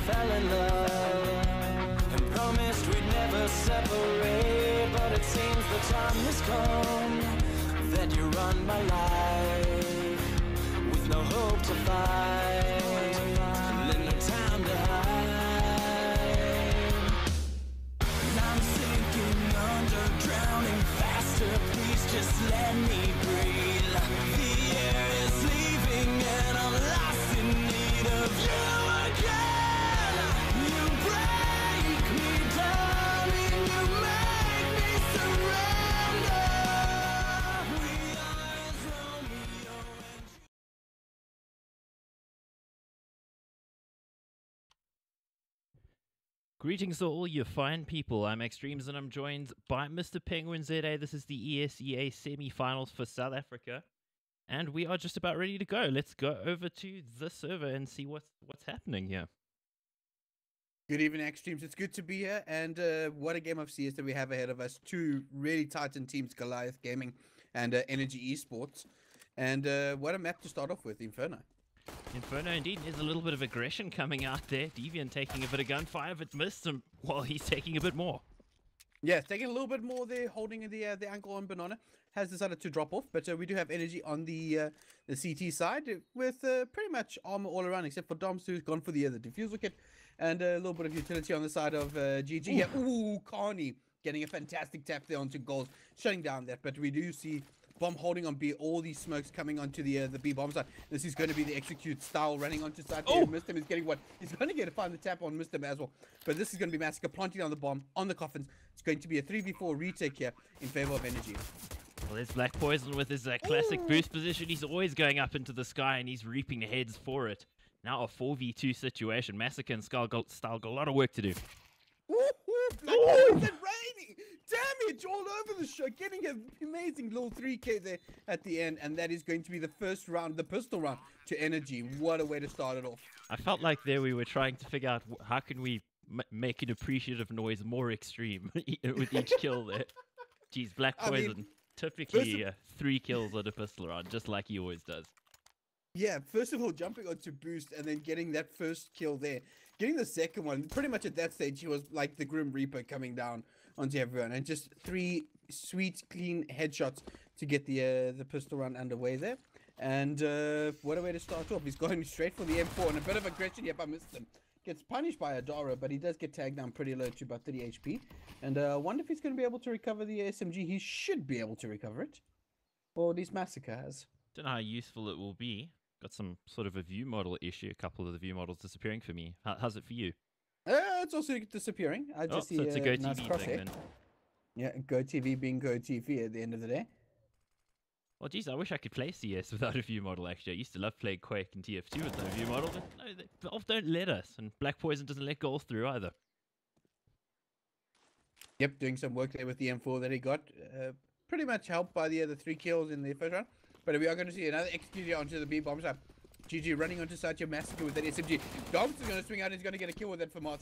fell in love and promised we'd never separate. But it seems the time has come that you run my life with no hope to fight and no time to hide. And I'm sinking under, drowning faster. Please just let me breathe. The air is leaving and I'm lost in need of you again. You break me down and you make me surrender. We are as Romeo and Greetings to all you fine people. I'm Extremes and I'm joined by Mr. PenguinZA. This is the ESEA semi-finals for South Africa. And we are just about ready to go. Let's go over to the server and see what's happening here. Good evening, Extremes. It's good to be here. And what a game of CS that we have ahead of us. Two really titan teams, Goliath Gaming and Energy eSports. And what a map to start off with, Inferno. Inferno, indeed, there's a little bit of aggression coming out there. Deviant taking a bit of gunfire, but missed him while he's taking a bit more. Yeah, taking a little bit more there, holding the ankle on Banana. Has decided to drop off, but we do have Energy on the CT side with pretty much armor all around, except for Doms, who's gone for the diffusal kit, and a little bit of utility on the side of GG. Yeah, ooh, Carney getting a fantastic tap there onto Gold, shutting down that, but we do see Bomb holding on B, all these smokes coming onto the B bomb side. This is going to be the execute style running onto side. Oh, Mr. is getting what? He's going to find the tap on Mr. as well. But this is going to be Massacre planting down the bomb on the coffins. It's going to be a 3v4 retake here in favor of Energy. Well, there's Black Poison with his classic boost position. He's always going up into the sky and he's reaping the heads for it. Now a 4v2 situation. Massacre and Style got a lot of work to do. Black Poison raining! Damage all over the show, getting an amazing little 3k there at the end, and that is going to be the first round, the pistol round to Energy. What a way to start it off. I felt like there we were trying to figure out how can we make an appreciative noise more extreme with each kill there. Jeez, Black Poison, typically 3 kills on a pistol round, just like he always does. Yeah, first of all, jumping onto boost and then getting that first kill there. Getting the second one, pretty much at that stage, he was like the Grim Reaper coming down onto everyone. And just 3 sweet, clean headshots to get the pistol round underway there. And what a way to start off. He's going straight for the M4 and a bit of aggression. Yep, I missed him. Gets punished by Adara, but he does get tagged down pretty low to about 30 HP. And I wonder if he's going to be able to recover the SMG. He should be able to recover it. Or at least Massacre has. Don't know how useful it will be. Got some sort of a view model issue. A couple of the view models disappearing for me. How's it for you? It's also disappearing. I just see so it's a Go nice TV thing then. Yeah, Go TV being Go TV at the end of the day. Well, geez, I wish I could play CS without a view model, actually. I used to love playing Quake and TF2 with no view model, but no, Valve don't let us, and Black Poison doesn't let goals through either. Yep, doing some work there with the M4 that he got. Pretty much helped by the 3 kills in the first round. But we are going to see another execute onto the B bomb side. GG running onto such a Massacre with that SMG. Doms is going to swing out and he's going to get a kill with that for Mars.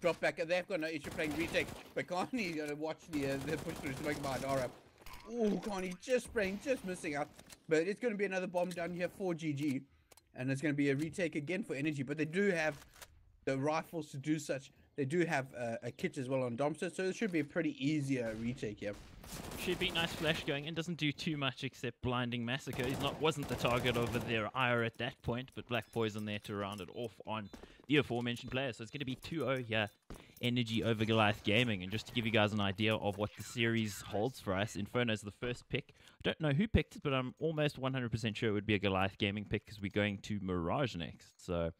Drop back. They've got no issue playing retake. But Carney's going to watch the push through to make by Dara. Oh, Carney just spraying, just missing out. But it's going to be another bomb down here for GG. And it's going to be a retake again for Energy. But they do have the rifles to do such. They do have a kit as well on Domster. So it should be a pretty easy retake here. Should be nice flash going in. Doesn't do too much except blinding Massacre. Wasn't the target over their ire at that point, but Black Poison there to round it off on the aforementioned player. So it's going to be 2-0 here. Energy over Goliath Gaming. And just to give you guys an idea of what the series holds for us, Inferno's the first pick. I don't know who picked it, but I'm almost 100% sure it would be a Goliath Gaming pick because we're going to Mirage next. So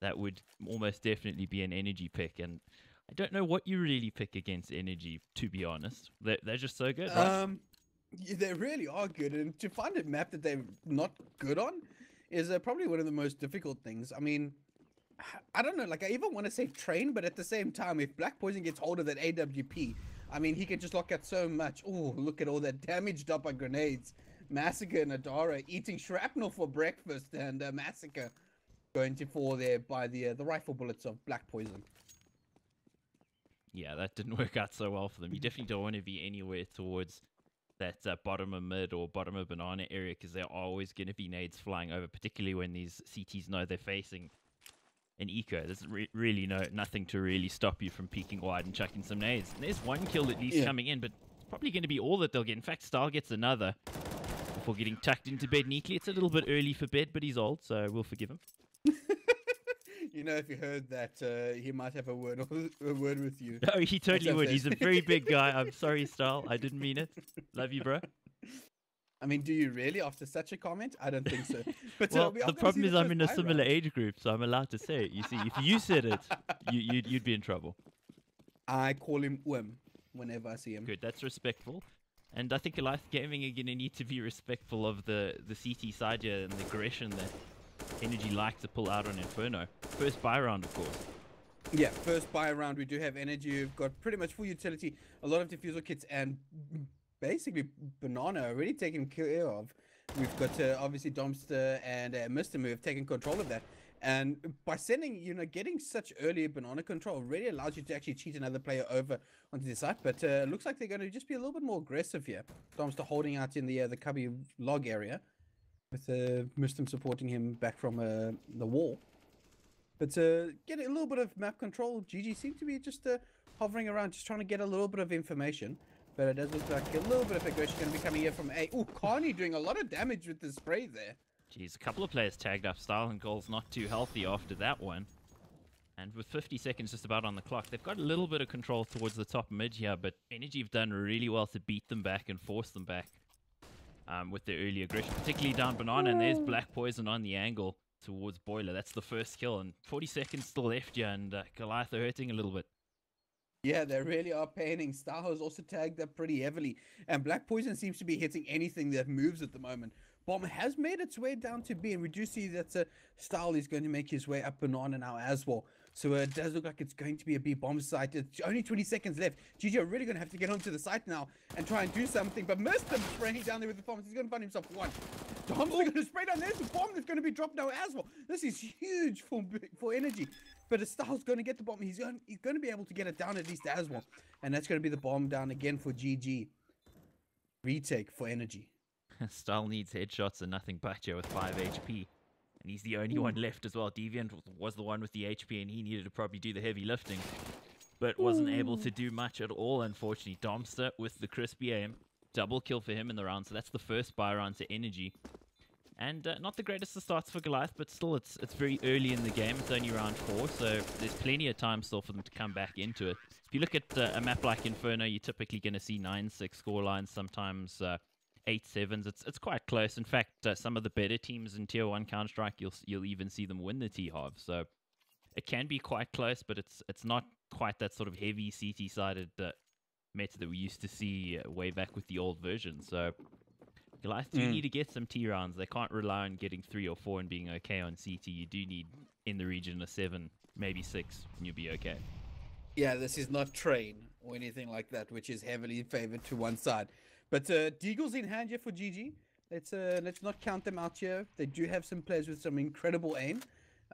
that would almost definitely be an Energy pick. And I don't know what you really pick against Energy, to be honest. They're just so good, right? Yeah, they really are good. And to find a map that they're not good on is probably one of the most difficult things. I mean, I don't know. Like, I even want to say train, but at the same time, if Black Poison gets hold of that AWP, I mean, he can just lock out so much. Oh, look at all that damage done by grenades. Massacre and Adara eating shrapnel for breakfast, and Massacre going to fall there by the rifle bullets of Black Poison. Yeah, that didn't work out so well for them. You definitely don't want to be anywhere towards that bottom of mid or bottom of banana area because there are always going to be nades flying over, particularly when these CTs know they're facing an eco. There's really nothing to really stop you from peeking wide and chucking some nades. And there's one kill at least coming in, but it's probably going to be all that they'll get. In fact, Style gets another before getting tucked into bed neatly. It's a little bit early for bed, but he's old, so we'll forgive him. You know, if you heard that, he might have a word with you. Oh, he totally would. He's a very big guy. I'm sorry, Style. I didn't mean it. Love you, bro. I mean, do you really after such a comment? I don't think so. But well, the problem is I'm in a similar age group, so I'm allowed to say it. You see, if you said it, you'd be in trouble. I call him Wim whenever I see him. Good, that's respectful. And I think Goliath Gaming are going to need to be respectful of the CT side here and the aggression that Energy like to pull out on Inferno. First buy round, of course. Yeah, first buy round. We do have Energy. We've got pretty much full utility, a lot of diffusal kits, and basically Banana already taken care of. We've got obviously Domster and Mr. who have taken control of that. And by sending, getting such early banana control really allows you to actually cheat another player over onto the side. But looks like they're going to just be a little bit more aggressive here. Domster holding out in the cubby log area, with Mr. supporting him back from the wall. But getting a little bit of map control. GG seems to be just hovering around, just trying to get a little bit of information. But it does look like a little bit of aggression going to be coming here from A. Oh, Carney doing a lot of damage with the spray there. Jeez, a couple of players tagged up. Style and Goal's not too healthy after that one. And with 50 seconds just about on the clock, they've got a little bit of control towards the top mid here, but Energy have done really well to beat them back and force them back with their early aggression, particularly down Banana. And there's Black Poison on the angle towards Boiler. That's the first kill, and 40 seconds still left here, and Goliath are hurting a little bit. Yeah, they really are paining. Star is also tagged up pretty heavily, and Black Poison seems to be hitting anything that moves at the moment. Bomb has made its way down to B, and we do see that Style is going to make his way up Banana now as well. So it does look like it's going to be a B bomb site. It's only 20 seconds left. GG are really going to have to get onto the site now and try and do something. But Mr. spraying down there with the bombs. He's going to find himself one. Dom's going to spray down. There's the bomb that's going to be dropped now as well. This is huge for Energy. But Style's going to get the bomb. He's going to be able to get it down at least as well. And that's going to be the bomb down again for GG. Retake for Energy. Style needs headshots and nothing but here with 5 HP. And he's the only one left as well. Deviant was the one with the HP, and he needed to probably do the heavy lifting. But wasn't able to do much at all, unfortunately. Domster with the crispy aim. Double kill for him in the round, so that's the first buy round to Energy. And not the greatest of starts for Goliath, but still it's very early in the game. It's only round 4, so there's plenty of time still for them to come back into it. If you look at a map like Inferno, you're typically going to see 9-6 score lines, sometimes 8-7s. It's quite close. In fact, some of the better teams in Tier 1 Counter-Strike, you'll even see them win the T-half. So it can be quite close, but it's not quite that sort of heavy CT-sided meta that we used to see way back with the old version. So Goliath do need to get some T rounds. They can't rely on getting 3 or 4 and being okay on CT. You do need in the region of 7, maybe 6, and you'll be okay. Yeah, this is not Train or anything like that, which is heavily favored to one side. But Deagle's in hand here for GG. Let's not count them out here. They do have some players with some incredible aim.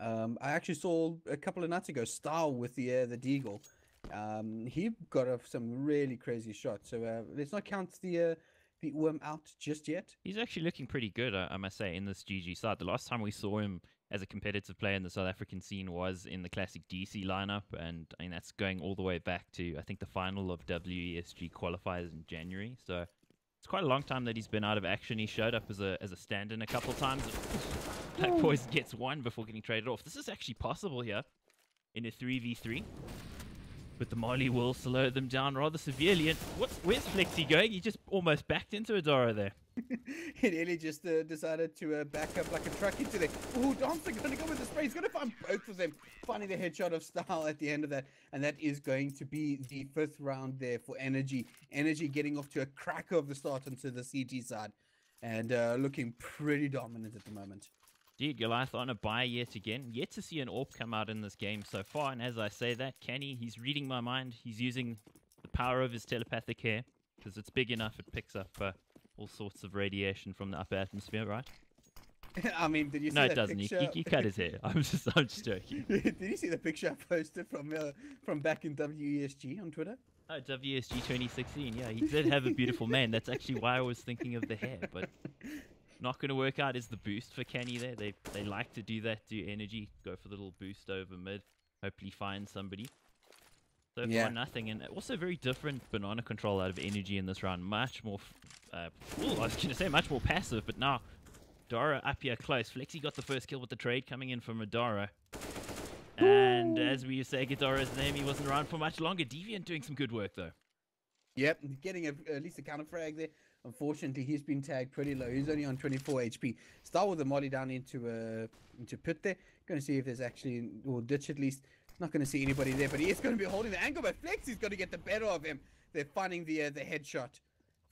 I actually saw a couple of nights ago Style with the Deagle. He got off some really crazy shots. So let's not count the UM out just yet. He's actually looking pretty good, I must say, in this GG side. The last time we saw him as a competitive player in the South African scene was in the classic DC lineup, and I mean that's going all the way back to I think the final of WESG qualifiers in January. So it's quite a long time that he's been out of action. He showed up as a stand-in a couple of times. Black Poison gets one before getting traded off. This is actually possible here in a 3v3. But the Molly will slow them down rather severely. And where's Flexi going? He just almost backed into Adora there. He nearly just decided to back up like a truck into there. Oh, Domster going to go with the spray. He's going to find both of them, finding the headshot of Style at the end of that. And that is going to be the 5th round there for Energy. Energy getting off to a cracker of the start onto the CT side. And looking pretty dominant at the moment. Indeed, Goliath on a buy yet again. Yet to see an AWP come out in this game so far. And as I say that, he's reading my mind. He's using the power of his telepathic hair. Because it's big enough, it picks up all sorts of radiation from the upper atmosphere, right? I mean, did you see no, that it doesn't. picture? He cut his hair. I'm just joking. Did you see the picture I posted from back in WESG on Twitter? Oh, WSG 2016. Yeah, he did have a beautiful mane. That's actually why I was thinking of the hair. But not going to work out is the boost for Kenny there. They like to do that, do energy, go for the little boost over mid, hopefully find somebody. So far, nothing. And also very different banana control out of energy in this round. Much more, I was going to say much more passive, but now Dara up here close. Flexi got the first kill with the trade coming in from Adara. And as we say Gadara's name, he wasn't around for much longer. Deviant doing some good work, though. Yep, getting at least a counter frag there. Unfortunately, he's been tagged pretty low. He's only on 24 HP. Start with the molly down into pit there. Going to see if there's actually, or ditch at least. Not going to see anybody there, but he is going to be holding the angle. But Flexi's going to get the better of him. They're finding the headshot.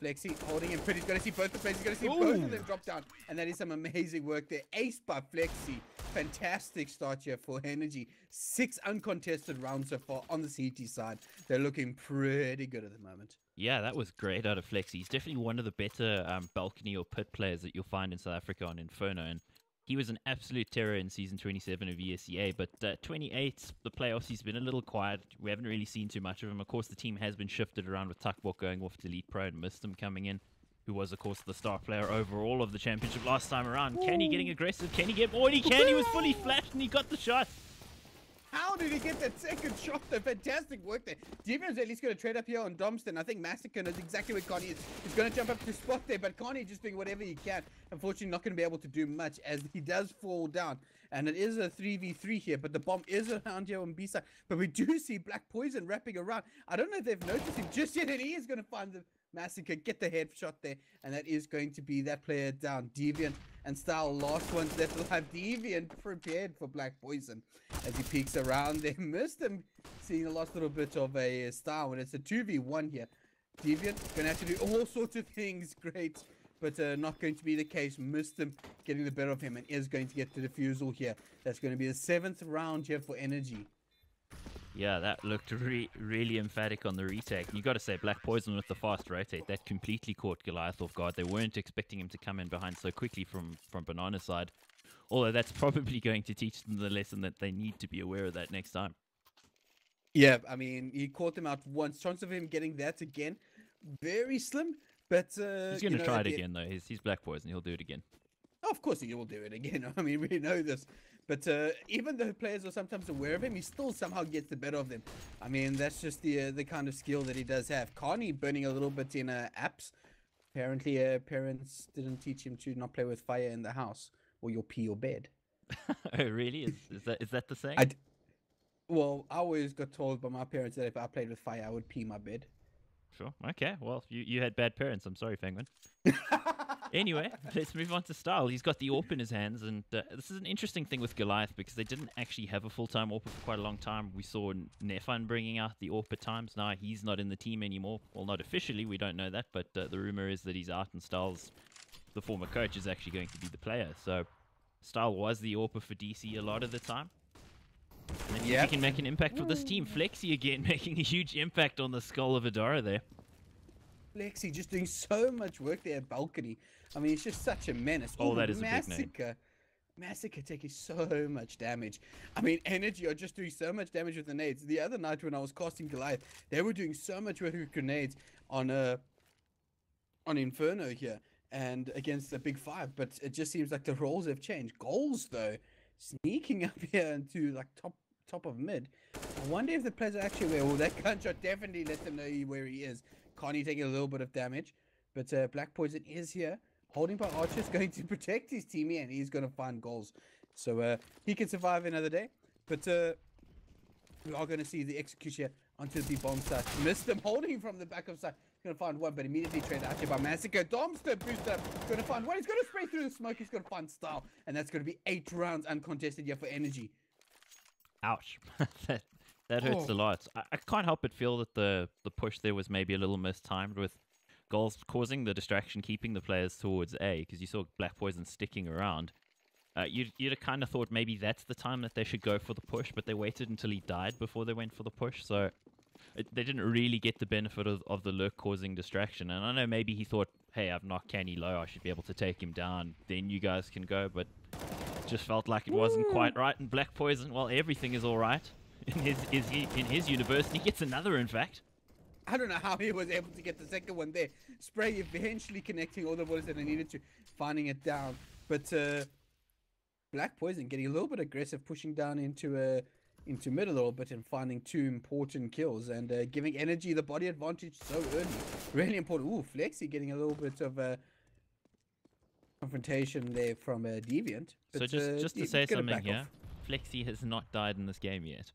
Flexi holding him pretty. He's going to see both the players. He's going to see both of them drop down. And that is some amazing work there. Ace by Flexi. Fantastic start here for Energy. 6 uncontested rounds so far on the CT side. They're looking pretty good at the moment. Yeah, that was great out of Flexi. He's definitely one of the better balcony or pit players that you'll find in South Africa on Inferno. And he was an absolute terror in Season 27 of ESEA, but 28, the playoffs, he's been a little quiet. We haven't really seen too much of him. Of course, the team has been shifted around with Tuckbok going off to Elite Pro and Mistim coming in, who was, of course, the star player overall of the championship last time around. Kenny getting aggressive. Can he get more? And he can. He was fully flashed and he got the shot. How did he get that second shot? The fantastic work there. Deviant's at least going to trade up here on Domston. I think Massacre knows exactly where Connie is. He's going to jump up to spot there, but Connie just doing whatever he can. Unfortunately, not going to be able to do much as he does fall down. And it is a 3v3 here, but the bomb is around here on B side. But we do see Black Poison wrapping around. I don't know if they've noticed him just yet, and he is going to find the Massacre, get the headshot there, and that is going to be that player down. Deviant and Style, last ones left alive. Deviant prepared for Black Poison as he peeks around there. Missed him, seeing the last little bit of a Style, and it's a 2v1 here. Deviant gonna have to do all sorts of things, great, but not going to be the case. Missed him, getting the better of him, and is going to get the defusal here. That's going to be the 7th round here for Energy. Yeah, that looked really emphatic on the retake. You got to say, Black Poison with the fast rotate, that completely caught Goliath off guard. They weren't expecting him to come in behind so quickly from Banana's side. Although that's probably going to teach them the lesson that they need to be aware of that next time. Yeah, I mean, he caught them out once. Chance of him getting that again, very slim. But he's going to try it again, though. He's Black Poison. He'll do it again. Oh, of course he will do it again. I mean, we know this. But even though players are sometimes aware of him, he still somehow gets the better of them. I mean, that's just the kind of skill that he does have. Carney burning a little bit in apps. Apparently, parents didn't teach him to not play with fire in the house, or you'll pee your bed. Oh, really? Is that the saying? Well, I always got told by my parents that if I played with fire, I would pee my bed. Sure. Okay. Well, you had bad parents. I'm sorry, Penguin. Anyway, let's move on to Style. He's got the AWP in his hands, and this is an interesting thing with Goliath because they didn't actually have a full-time AWP for quite a long time. We saw Nefan bringing out the AWP at times. Now he's not in the team anymore. Well, not officially, we don't know that, but the rumor is that he's out, and Style's, the former coach, is actually going to be the player. So Style was the AWP for DC a lot of the time. And he can make an impact for this team. Flexi again making a huge impact on the skull of Adara there. Flexi just doing so much work there at balcony. I mean, it's just such a menace. Oh, that is Massacre. A big name. Massacre taking so much damage. I mean, Energy are just doing so much damage with the nades. The other night when I was casting Goliath, they were doing so much work with grenades on Inferno here and against the Big Five. But it just seems like the roles have changed. Goals though, sneaking up here into like top of mid. I wonder if the players are actually aware. Well, that gunshot definitely let them know where he is. Connie taking a little bit of damage, but Black Poison is here. Holding by Archer's going to protect his team here, and he's going to find goals. So he can survive another day, but we are going to see the execution onto the bomb site. Missed him, holding from the back of side. Going to find one, but immediately traded out here by Massacre. Domster boost up. Going to find one. He's going to spray through the smoke. He's going to find Style, and that's going to be 8 rounds uncontested here for Energy. Ouch. That hurts a lot. I can't help but feel that the push there was maybe a little mistimed with goals causing the distraction, keeping the players towards A, because you saw Black Poison sticking around. You'd have kind of thought maybe that's the time that they should go for the push, but they waited until he died before they went for the push, so they didn't really get the benefit of the lurk causing distraction. And I know maybe he thought, hey, I've knocked Kenny low, I should be able to take him down, then you guys can go, but just felt like it wasn't quite right. And Black Poison, well, everything is all right. In his universe, he gets another, in fact. I don't know how he was able to get the second one there. Spray eventually connecting all the bullets that I needed to, finding it down. But Black Poison getting a little bit aggressive, pushing down into mid a little bit and finding 2 important kills and giving Energy the body advantage so early. Really important. Ooh, Flexi getting a little bit of confrontation there from Deviant. So But, just to say something here, off. Flexi has not died in this game yet.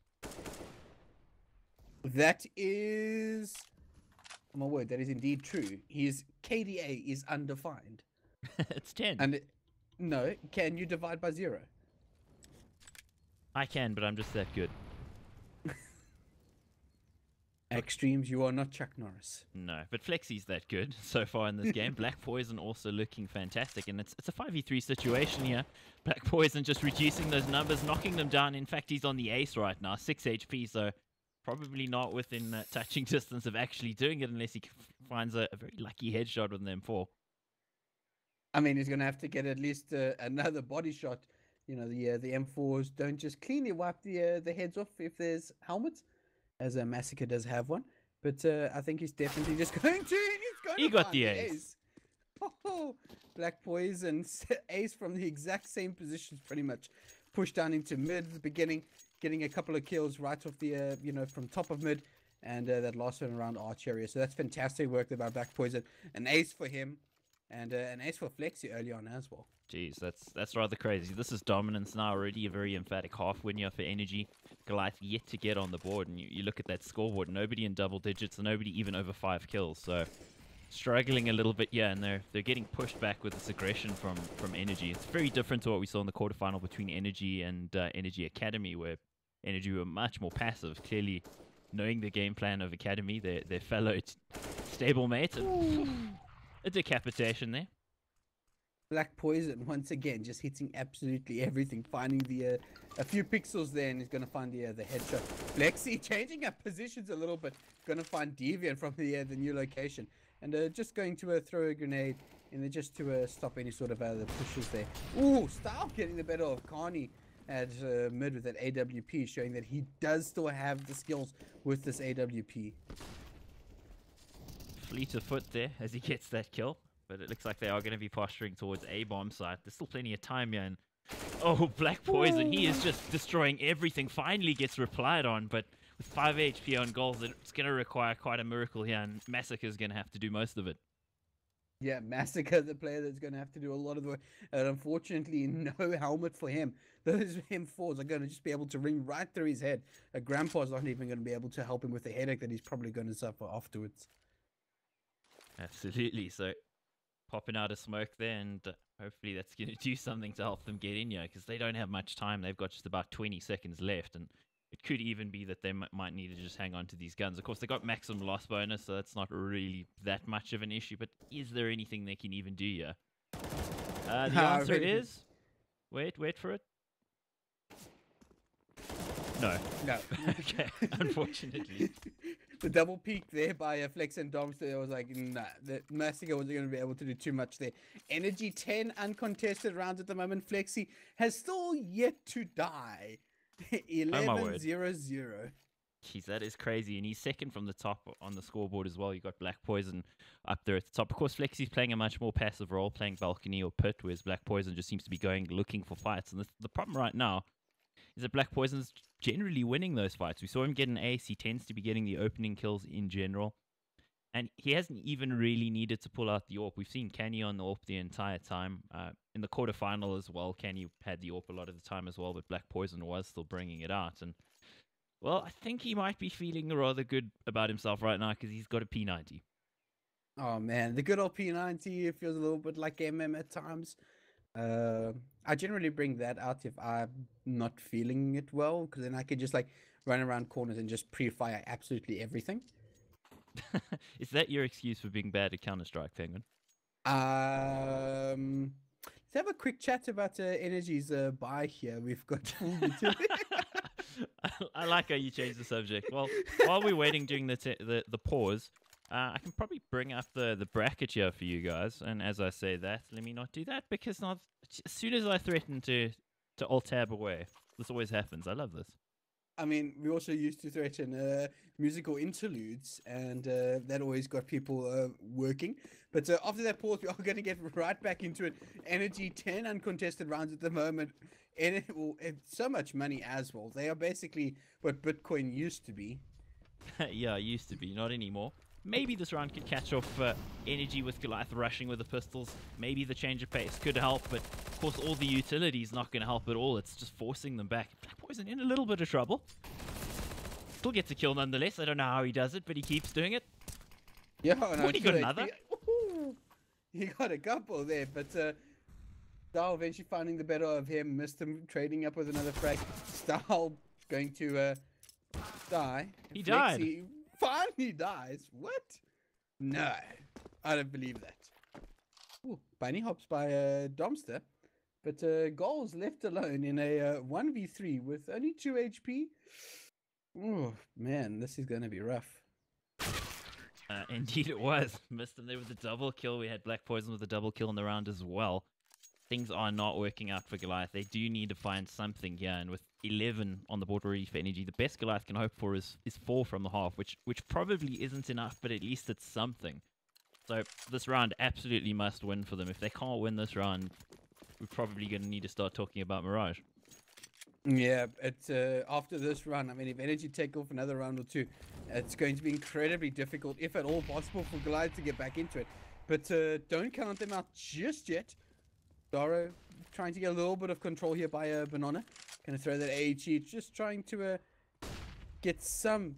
That is, oh my word, that is indeed true. His KDA is undefined. It's 10. And no, can you divide by 0? I can, but I'm just that good. Extremes, you are not Chuck Norris. No, but Flexi's that good so far in this game. Black Poison also looking fantastic, and it's a 5v3 situation here. Black Poison just reducing those numbers, knocking them down. In fact, he's on the ace right now, 6 HP, so probably not within touching distance of actually doing it unless he finds a very lucky headshot with an M4. I mean, he's going to have to get at least another body shot. You know, the M4s don't just cleanly wipe the heads off if there's helmets, as a Massacre does have one. But I think he's definitely just going to. He got the ace. Oh, Black Poison ace from the exact same positions, pretty much. Pushed down into mid at the beginning, getting a couple of kills right off the from top of mid, and that last one around arch area. So that's fantastic work there by Black Poison. An ace for him, and an ace for Flexi early on as well. Jeez, that's rather crazy. This is dominance now already, a very emphatic half win here for Energy. Goliath yet to get on the board, and you look at that scoreboard, nobody in double digits, and nobody even over 5 kills. So struggling a little bit, yeah, and they're getting pushed back with this aggression from Energy. It's very different to what we saw in the quarterfinal between Energy and Energy Academy, where Energy were much more passive, clearly knowing the game plan of Academy, their fellow stablemate, and a decapitation there. Black Poison once again just hitting absolutely everything, finding the a few pixels there, and he's gonna find the headshot. Flexi changing up positions a little bit, gonna find Deviant from the new location, and just going to throw a grenade in there just to stop any sort of other pushes there. Ooh, Style getting the better of Carney at mid with that AWP, showing that he does still have the skills with this AWP. Fleet of foot there as he gets that kill. But it looks like they are going to be posturing towards A bomb site. There's still plenty of time here. And oh, Black Poison, he is just destroying everything. Finally gets replied on, but with 5 HP on goals, it's going to require quite a miracle here. And Massacre is going to have to do most of it. Yeah, Massacre, the player that's going to have to do a lot of the work. And unfortunately, no helmet for him. Those M4s are going to just be able to ring right through his head. Grandpa's not even going to be able to help him with the headache that he's probably going to suffer afterwards. Absolutely. So popping out of smoke there, and hopefully that's going to do something to help them get in here, because they don't have much time. They've got just about 20 seconds left, and it could even be that they might need to just hang on to these guns. Of course, they got maximum loss bonus, so that's not really that much of an issue, but is there anything they can even do here? The answer is... Wait for it. No. Okay, unfortunately. The double peak there by Flex and Doms there was like, nah, the Massacre wasn't going to be able to do too much there. Energy 10 uncontested rounds at the moment. Flexi has still yet to die. 11-0-0. Jeez, that is crazy. And he's second from the top on the scoreboard as well. You got Black Poison up there at the top. Of course, Flexi's playing a much more passive role, playing Balcony or Pit, whereas Black Poison just seems to be going looking for fights. And the problem right now is that Black Poison's generally winning those fights. We saw him get an ace. He tends to be getting the opening kills in general. And he hasn't even really needed to pull out the AWP. We've seen Canny on the AWP the entire time. In the quarterfinal as well, Canny had the AWP a lot of the time as well, but Black Poison was still bringing it out. And, well, I think he might be feeling rather good about himself right now, because he's got a P90. Oh, man. The good old P90, it feels a little bit like MM at times. I generally bring that out if I'm not feeling it well, because then I can just like run around corners and just pre-fire absolutely everything. Is that your excuse for being bad at Counter-Strike, Penguin? Let's have a quick chat about Energy's buy here. We've got full utility. I like how you changed the subject. Well, while we're waiting during the pause, I can probably bring up the bracket here for you guys. And as I say that, let me not do that, because as soon as I threaten to alt-tab away, this always happens. I love this. I mean, we also used to threaten musical interludes, and that always got people working. But after that pause, we are going to get right back into it. Energy 10 uncontested rounds at the moment. And it's so much money as well. They are basically what Bitcoin used to be. Yeah, it used to be, not anymore. Maybe this round could catch off Energy with Goliath rushing with the pistols. Maybe the change of pace could help, but of course all the utility's not going to help at all. It's just forcing them back. Black Poison in a little bit of trouble. Still gets a kill nonetheless. I don't know how he does it, but he keeps doing it. Yeah, no, He got another. He got a couple there, but Stahl eventually finding the better of him. Missed him trading up with another frag. Stahl going to die. He died. Finally dies. What? No, I don't believe that. Ooh, bunny hops by Domster, but Goals left alone in a 1v3 with only 2 HP. Oh man, this is going to be rough. Indeed it was. Missed him there with the double kill. We had Black Poison with a double kill in the round as well. Things are not working out for Goliath. They do need to find something here, and with 11 on the board already for Energy, the best Goliath can hope for is 4 from the half, which probably isn't enough, but at least it's something. So this round absolutely must win for them. If they can't win this round, we're probably going to need to start talking about Mirage. Yeah, it's after this run, I mean, if Energy take off another round or two, it's going to be incredibly difficult, if at all possible, for Goliath to get back into it. But don't count them out just yet. Daro trying to get a little bit of control here by Banana. Gonna throw that AHE, just trying to get some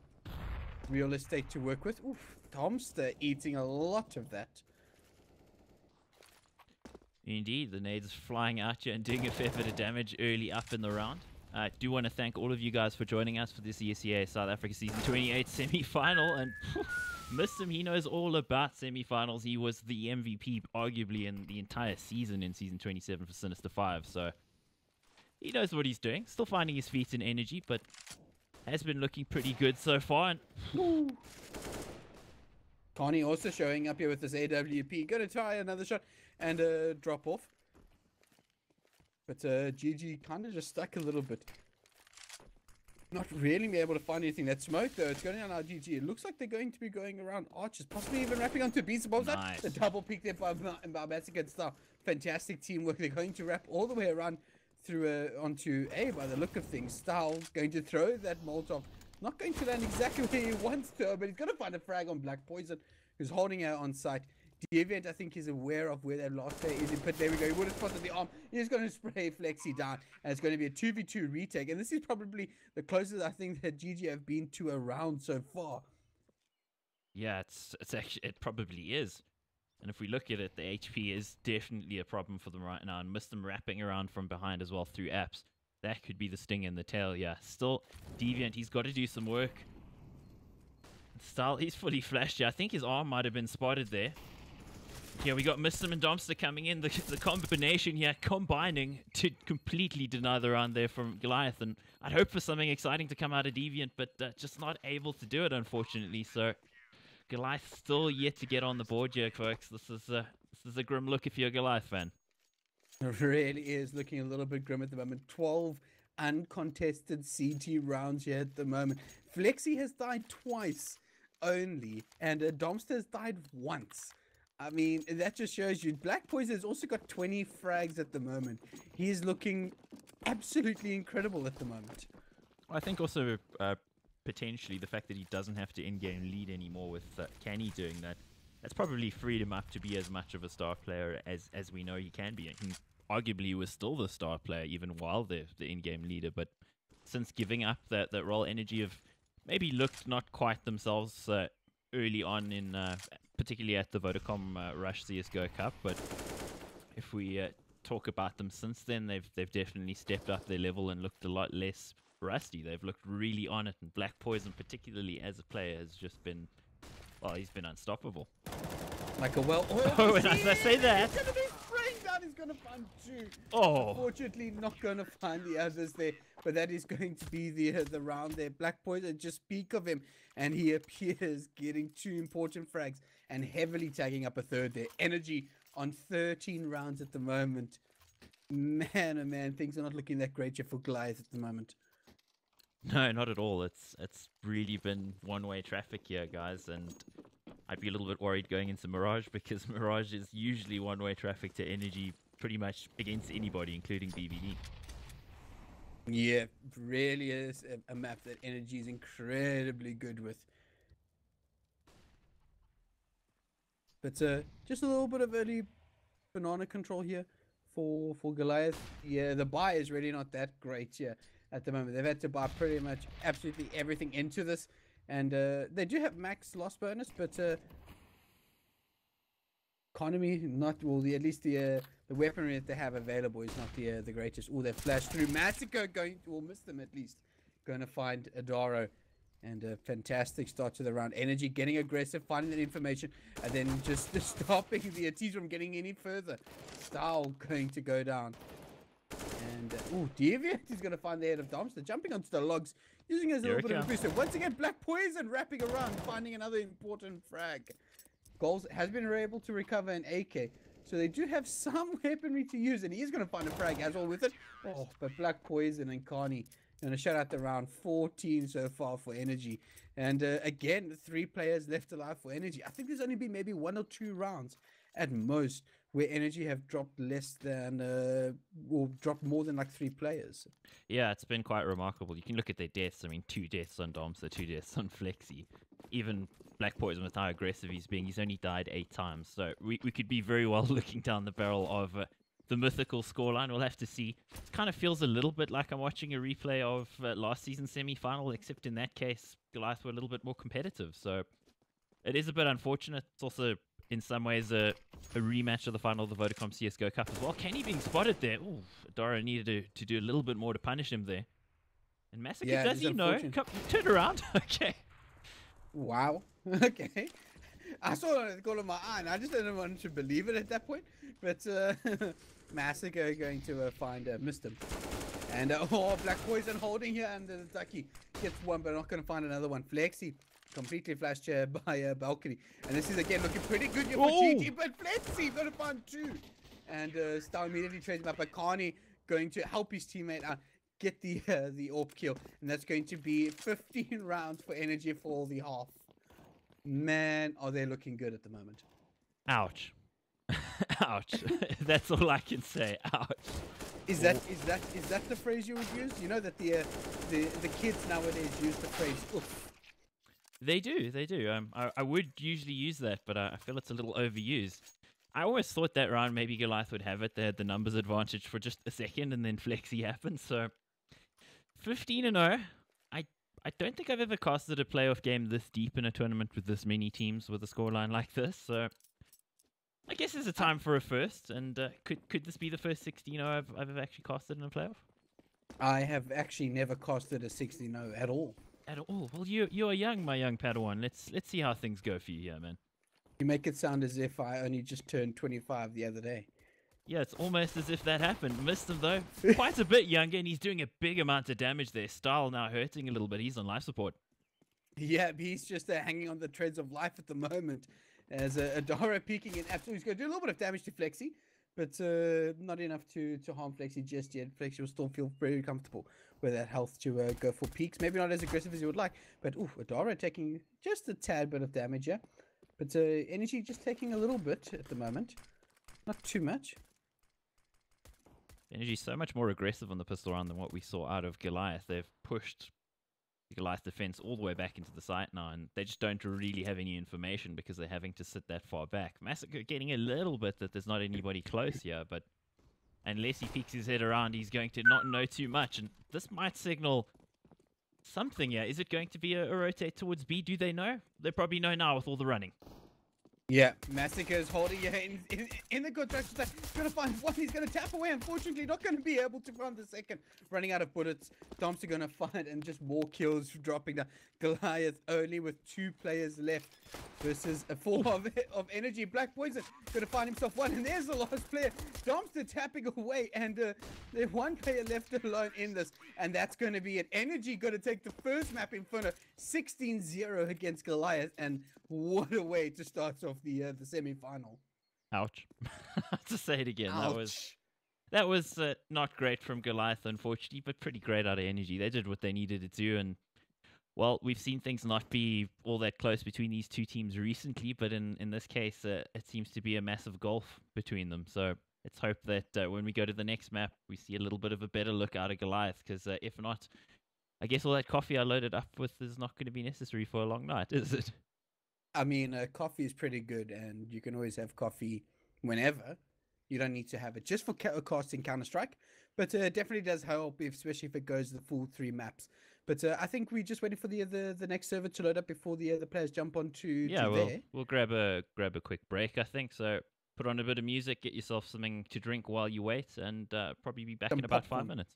real estate to work with. Oof, Tomster eating a lot of that. Indeed, the nades flying at you and doing a fair bit of damage early up in the round. I do want to thank all of you guys for joining us for this ESEA South Africa Season 28 semi-final. And missed him, he knows all about semi-finals. He was the MVP, arguably, in the entire season in Season 27 for Sinister 5. So he knows what he's doing. Still finding his feet in Energy, but has been looking pretty good so far. And Connie also showing up here with this AWP. Gonna try another shot and drop off. But GG kind of just stuck a little bit. Not really be able to find anything. That smoke though, it's going down our GG. It looks like they're going to be going around archers, possibly even wrapping onto beats. Nice. The double pick there by Massica and Star. Fantastic teamwork. They're going to wrap all the way around through onto A by the look of things. Stahl going to throw that Molotov. Not going to land exactly where he wants to, but he's going to find a frag on Black Poison, who's holding out on site. Deviant, I think, is aware of where that last player is. But there we go. He would have spotted the arm. He's going to spray Flexi down. And it's going to be a 2v2 retake. And this is probably the closest I think that GG have been to a round so far. yeah, it's actually, it probably is. And if we look at it, the HP is definitely a problem for them right now. And missed them wrapping around from behind as well through apps. That could be the sting in the tail, yeah. Still, Deviant, he's got to do some work. Style, he's fully flashed. Yeah, I think his arm might have been spotted there. Yeah, we got Mistim and Domster coming in. The combination here, combining to completely deny the round there from Goliath. And I'd hope for something exciting to come out of Deviant, but just not able to do it, unfortunately. So Goliath still yet to get on the board here, folks. This is a grim look if you're a Goliath fan. It really is looking a little bit grim at the moment. 12 uncontested CT rounds here at the moment. Flexi has died twice only, and Domster has died once. I mean, that just shows you. Black Poison has also got 20 frags at the moment. He is looking absolutely incredible at the moment. I think also potentially the fact that he doesn't have to in-game lead anymore with Kenny doing that, that's probably freed him up to be as much of a star player as we know he can be. He arguably was still the star player even while the in-game leader, but since giving up that role, Energy have maybe looked not quite themselves early on in particularly at the Vodacom Rush CSGO Cup, but if we talk about them since then, they've definitely stepped up their level and looked a lot less rusty. They've looked really on it, and Black Poison, particularly as a player, has just been, well, he's been unstoppable. Like a well-oiled Oh, and as I say that, he's gonna be spraying down. He's gonna find two. oh, Unfortunately, not gonna find the others there, but that is going to be the round there. Black Poison, just speak of him, and he appears getting 2 important frags and heavily tagging up a third there. Energy on 13 rounds at the moment. Man, oh man, things are not looking that great here for Goliath at the moment. No, not at all. It's really been one-way traffic here, guys, and I'd be a little bit worried going into Mirage because Mirage is usually one-way traffic to Energy pretty much against anybody, including BBD. Yeah, really is a map that Energy is incredibly good with. But just a little bit of early banana control here for Goliath. Yeah, the buy is really not that great here at the moment. They've had to buy pretty much absolutely everything into this, and they do have max loss bonus, but economy not well. At least the weaponry that they have available is not the greatest. Oh, they flash through. Massacre will miss them at least. Going to find Adaro. And a fantastic start to the round. Energy getting aggressive, finding that information, and then just stopping the Ateez from getting any further. Style going to go down. And, Deviant is going to find the head of Dumpster, jumping onto the logs, using it as a little bit of a booster. Once again, Black Poison wrapping around, finding another important frag. Goals has been able to recover an AK. So they do have some weaponry to use, and he is going to find a frag as well with it. Oh, but Black Poison and Carney going to shut out the round. 14 so far for Energy. And again, 3 players left alive for Energy. I think there's only been maybe 1 or 2 rounds at most where Energy have dropped less than, or dropped more than like 3 players. Yeah, it's been quite remarkable. You can look at their deaths. I mean, 2 deaths on Domsa, 2 deaths on Flexi. Even Black Poison, with how aggressive he's only died 8 times. So we could be very well looking down the barrel of the mythical scoreline. We'll have to see. It kind of feels a little bit like I'm watching a replay of last season's semi-final, except in that case, Goliath were a little bit more competitive. So it is a bit unfortunate. It's also, in some ways, a rematch of the final of the Vodacom CSGO Cup as well. Kenny being spotted there. Ooh, Dara needed to do a little bit more to punish him there. And Massacre, Yeah, does he know? Come, turn around. Okay. Wow. Okay. I saw it in my eye, and I just didn't want to believe it at that point. But Massacre going to find missed him. And Black Poison holding here, and Ducky gets one, but not going to find another one. Flexi completely flashed by Balcony. And this is again looking pretty good here for GG, but Flexi going to find 2. And Star immediately trades him up, but Carney going to help his teammate out. Get the AWP kill, and that's going to be 15 rounds for Energy for the half. Man, are they looking good at the moment? Ouch. Ouch. That's all I can say. Ouch. Is that the phrase you would use? You know that the kids nowadays use the phrase oof. They do. I would usually use that, but I feel it's a little overused. I always thought that round maybe Goliath would have it. They had the numbers advantage for just a second, and then Flexi happened. So 15-0. I don't think I've ever casted a playoff game this deep in a tournament with this many teams with a scoreline like this. So I guess there's a time for a first. And could this be the first 16-0 I've ever actually casted in a playoff? I have actually never casted a 16-0 at all. At all? Well, you're young, my young Padawan. Let's see how things go for you here, man. You make it sound as if I only just turned 25 the other day. Yeah, it's almost as if that happened. Missed him, though. Quite a bit younger, and he's doing a big amount of damage there. Style now hurting a little bit. He's on life support. Yeah, he's just hanging on the threads of life at the moment. As Adara peeking in absolutely. He's going to do a little bit of damage to Flexi, but not enough to harm Flexi just yet. Flexi will still feel very comfortable with that health to go for peaks. Maybe not as aggressive as you would like, but Adara taking just a tad bit of damage, yeah. But Energy just taking a little bit at the moment. Not too much. Energy's so much more aggressive on the pistol round than what we saw out of Goliath. They've pushed the Goliath defense all the way back into the site now, and they just don't really have any information because they're having to sit that far back. Massacre getting a little bit that there's not anybody close here, but unless he peeks his head around, he's going to not know too much, and this might signal something here. Is it going to be a rotate towards B? Do they know? They probably know now with all the running. Yeah, Massacre is holding in the good direction. He's going to find one. He's going to tap away. Unfortunately, not going to be able to find the second. Running out of bullets. Dom's going to find and just more kills dropping down. Goliath only with 2 players left versus a 4 of Energy. Black Poison going to find himself one. And there's the last player. Dom's tapping away. And there's 1 player left alone in this. And that's going to be it. Energy going to take the first map Inferno. 16-0 against Goliath. And what a way to start off the semi-final. Ouch. To say it again, Ouch. that was not great from Goliath, unfortunately, but pretty great out of energy. They did what they needed to do, and well, we've seen things not be all that close between these two teams recently, but in this case, it seems to be a massive gulf between them. So let's hope that when we go to the next map, we see a little bit of a better look out of Goliath, because if not, I guess all that coffee I loaded up with is not going to be necessary for a long night, is it? I mean, coffee is pretty good, and you can always have coffee whenever. You don't need to have it just for casting Counter-Strike, but definitely does help, especially if it goes the full 3 maps. But I think we're just waiting for the next server to load up before the players jump onto there. We'll grab a quick break, I think. So put on a bit of music, get yourself something to drink while you wait, and probably be back in about 5 minutes.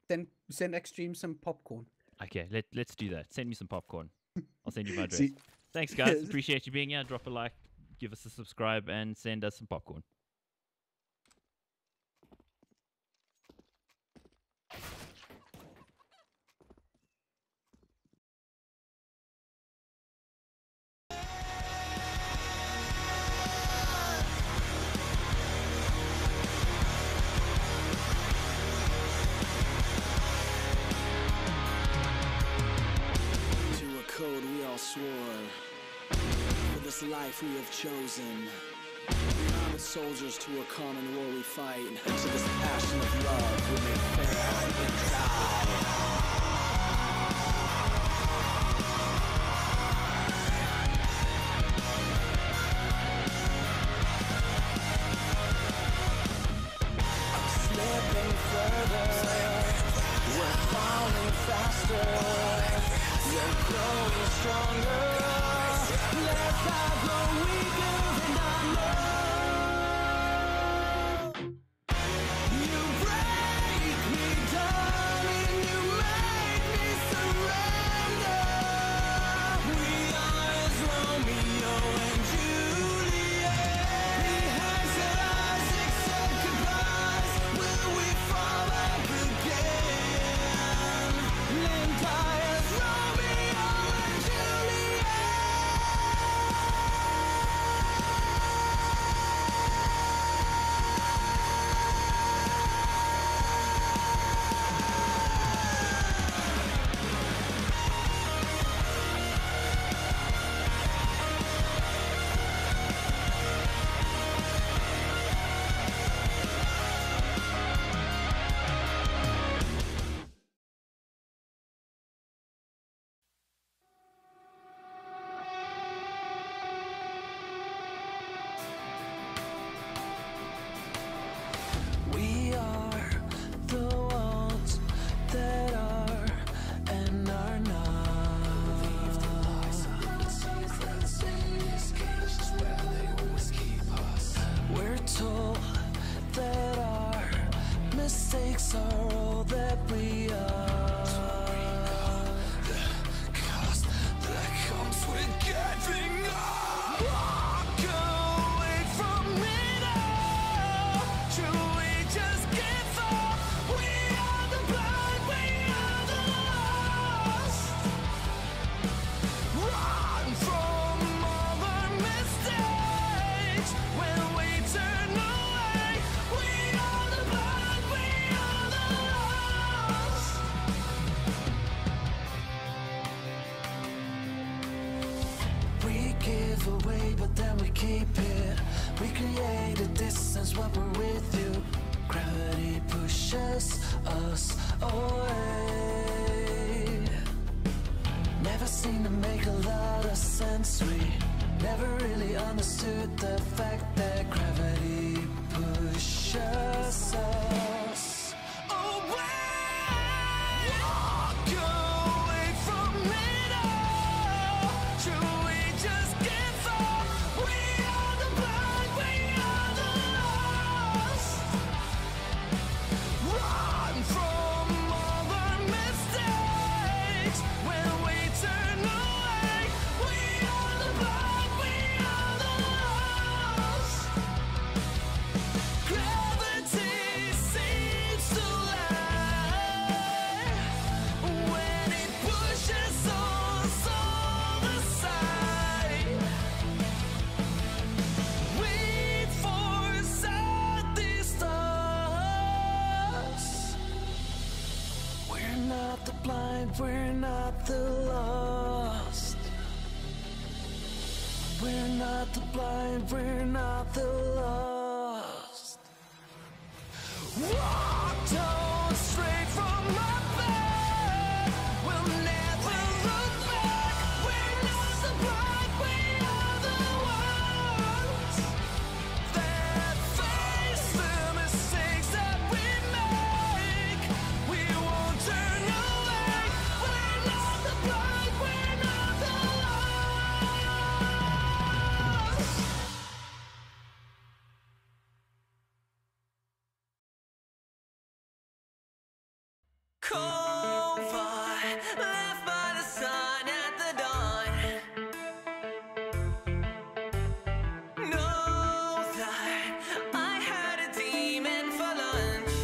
Then send Extreme some popcorn. Okay, let's do that. Send me some popcorn. I'll send you my address. Thanks, guys. Appreciate you being here. Drop a like, give us a subscribe, and send us some popcorn. Swore for this life we have chosen. Armed soldiers to a common war we fight. To this passion of love we make fair and die. I'm slipping further. We're falling faster. You're growing stronger. Let I grow weaker than I know. You break me down and you make me surrender. We are as Romeo and Juliet. Behind said Isaac said goodbyes. Will we fall back again? Live by as Romeo and Juliet. We are the ones that are and are not. Leave the lies and secrets. These cages where they always keep us. We're told that our mistakes are all that we are. The cost that comes with giving up. Walk away from it all. Should we just give up? We are the blind, we are the lost. Run from all our mistakes. When we turn away, we are the blind, we are the lost. We give away, but then we keep it. We create a distance when we're with you. Gravity pushes us away. Never seemed to make a lot of sense. We never really understood the fact that gravity pushes us away. Walk away from it all. Should we just give up? We are the blind, we are the lost. Run from all our mistakes. When we turn away, we are the blind, we are the lost. Gravity seems to lie when it pushes us all aside. We force at the stars. not the blind, we're not the lost. We're not the blind, we're not the lost. Walked on straight from my bed. We'll never look back. We're not the blind, we are the ones that face the mistakes that we make. We won't turn away. We're not the blind, we're not the lost. Cova, left by the sun at the dawn. Know that I had a demon for lunch.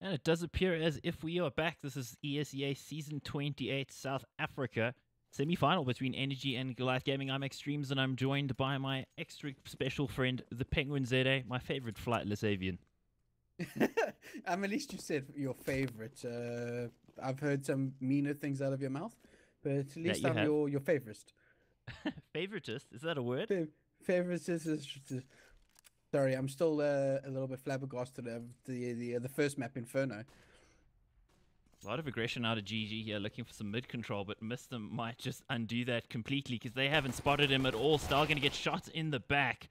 And it does appear as if we are back. This is ESEA Season 28 South Africa semi-final between Energy and Goliath Gaming. I'm Extremes, and I'm joined by my extra special friend, the PenguinZA, my favorite flightless avian. At least you said your favorite. I've heard some meaner things out of your mouth, but at least I'm your favorite. Favoritist? Is that a word? Favoritist is. Sorry, I'm still a little bit flabbergasted of the first map, Inferno. A lot of aggression out of GG here, looking for some mid control, but Mr. might just undo that completely because they haven't spotted him at all. Star going to get shot in the back,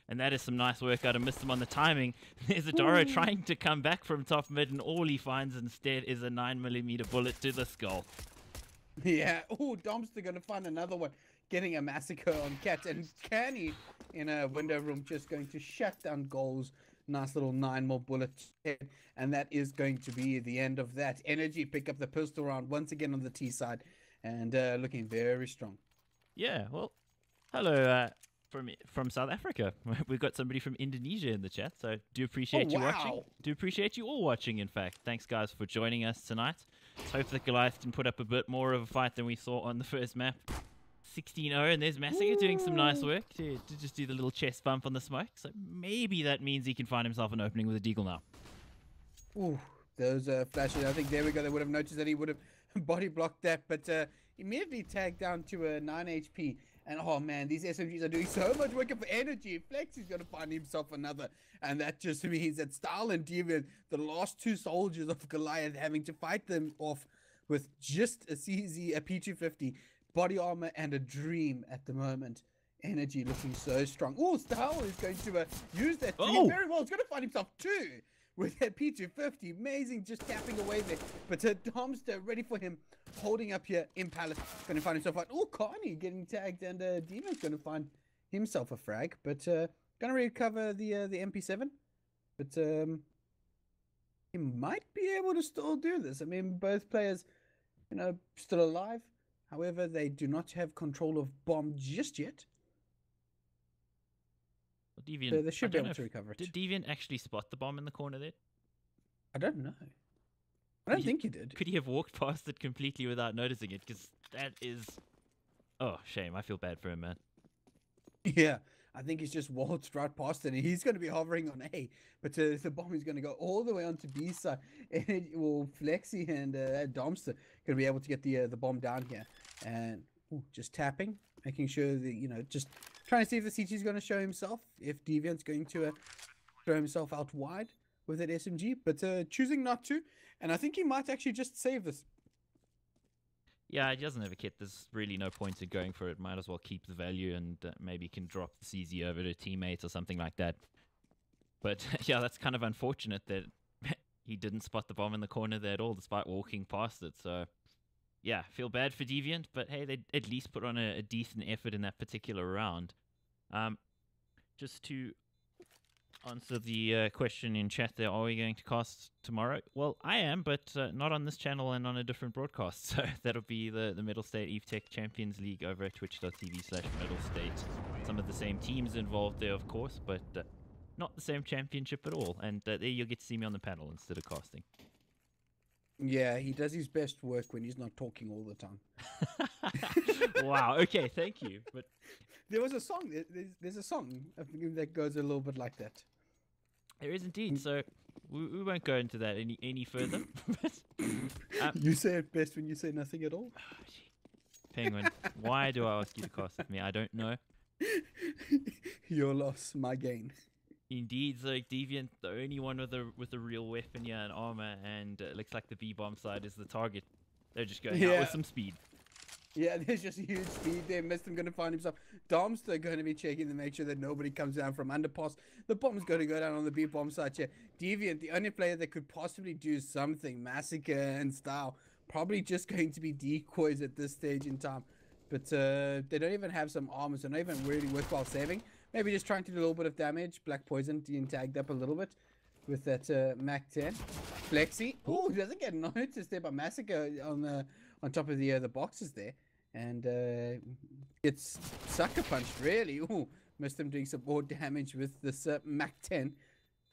and that is some nice work out of Mr. on the timing. There's Adoro trying to come back from top mid, and all he finds instead is a 9mm bullet to the skull. Yeah. Oh, Domster going to find another one. Getting a massacre on Cat, and Canny in a window room just going to shut down goals. Nice little 9 more bullets, and that is going to be the end of that. Energy pick up the pistol round once again on the T side, and looking very strong. Yeah, well, hello from South Africa. We've got somebody from Indonesia in the chat, so do appreciate you watching. Do appreciate you all watching, in fact. Thanks, guys, for joining us tonight. Let's hope that Goliath can put up a bit more of a fight than we saw on the first map. 16-0, and there's Massacre doing some nice work to just do the little chest bump on the smoke. So maybe that means he can find himself an opening with a deagle now. Ooh, those flashes. I think there we go. They would have noticed that he would have body blocked that, but immediately tagged down to a 9 HP. And oh man, these SMGs are doing so much work for Energy. Flex is going to find himself another, and that just means that Style and Deviant, the last two soldiers of Goliath, having to fight them off with just a CZ, a P250. Body armor and a dream at the moment. Energy looking so strong. Oh, Style is going to use that dream very well. He's going to find himself two with that P250. Amazing, just tapping away there. But Domster ready for him, holding up here in Palace. Going to find himself out. Oh, Carney getting tagged, and Demon's going to find himself a frag. But going to recover the MP7. But he might be able to still do this. I mean, both players, you know, still alive. However, they do not have control of bomb just yet. Well, Deviant, so they should be able to recover it. Did Deviant actually spot the bomb in the corner there? I don't know. I don't think he did. Could he have walked past it completely without noticing it? Because that is... Oh, shame. I feel bad for him, man. Yeah, I think he's just waltzed right past it, and he's going to be hovering on A. But the bomb is going to go all the way onto B side. And well, Flexi and Domster going to be able to get the bomb down here. And just tapping, making sure that, you know, just trying to see if the CT is going to show himself, if Deviant's going to throw himself out wide with that SMG, but choosing not to. And I think he might actually just save this. Yeah, he doesn't have a kit. There's really no point in going for it. Might as well keep the value, and maybe can drop the CZ over to teammates or something like that. But yeah, that's kind of unfortunate that he didn't spot the bomb in the corner there at all, despite walking past it. So yeah, feel bad for Deviant, but hey, they at least put on a decent effort in that particular round. Just to answer the question in chat there, are we going to cast tomorrow? Well, I am, but not on this channel and on a different broadcast. So that'll be the Middle State Eve Tech Champions League over at twitch.tv/Middle State. Some of the same teams involved there, of course, but not the same championship at all. And there you'll get to see me on the panel instead of casting. Yeah, he does his best work when he's not talking all the time. Wow, okay, thank you. But there was a song, there's a song that goes a little bit like that. There is indeed, so we won't go into that any further. But, you say it best when you say nothing at all. Penguin, why do I ask you to cast with me? I don't know. Your loss, my gain. Indeed, so Deviant, the only one with a real weapon, yeah, and armor, and it looks like the B bomb side is the target. They're just going out with some speed. Yeah, there's just huge speed there. Mr. going to find himself. Domster going to be checking to make sure that nobody comes down from underpass. The bomb's going to go down on the B bomb side here. Deviant, the only player that could possibly do something, Massacre and Style, probably just going to be decoys at this stage in time. But they don't even have some armor, so not even really worthwhile saving. Maybe just trying to do a little bit of damage. Black Poison being tagged up a little bit with that Mac 10. Flexi. Oh, he doesn't get noticed there by Massacre on top of the boxes there. And it's sucker punched, really. Oh, missed him doing some more damage with this Mac 10.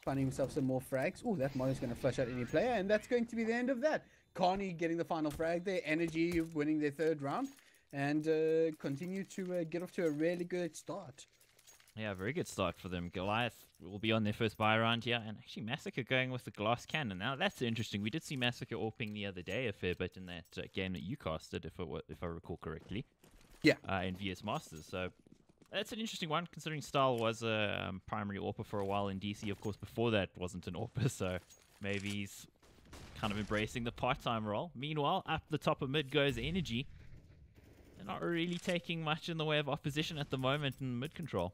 finding himself some more frags. Oh, that Mario's going to flush out any player, and that's going to be the end of that. Carney getting the final frag there, Energy winning their third round, and continue to get off to a really good start. Yeah, very good start for them. Goliath will be on their first buy round here, and actually Massacre going with the glass cannon. Now that's interesting. We did see Massacre AWPing the other day a fair bit in that game that you casted, if I recall correctly. Yeah. In VS Masters. So that's an interesting one, considering Style was a primary AWPer for a while in DC. Of course, before that wasn't an AWPer, so maybe he's kind of embracing the part-time role. Meanwhile, up the top of mid goes Energy. They're not really taking much in the way of opposition at the moment in mid control.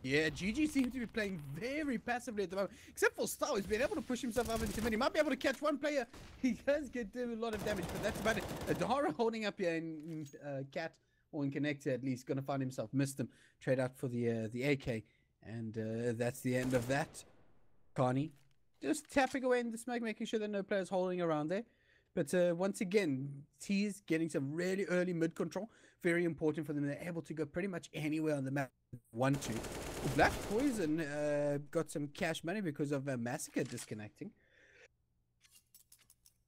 Yeah, GG seems to be playing very passively at the moment, except for Star, who's been able to push himself up into mid. He might be able to catch one player. He does get a lot of damage, but that's about it. Adara holding up here in Cat, or in Connector at least, going to find himself. Missed him. Trade out for the AK, and that's the end of that. Carney just tapping away in the smoke, making sure that no players holding around there. But once again, T's getting some really early mid control. Very important for them. They're able to go pretty much anywhere on the map. 1-2. Black Poison got some cash money because of Massacre disconnecting.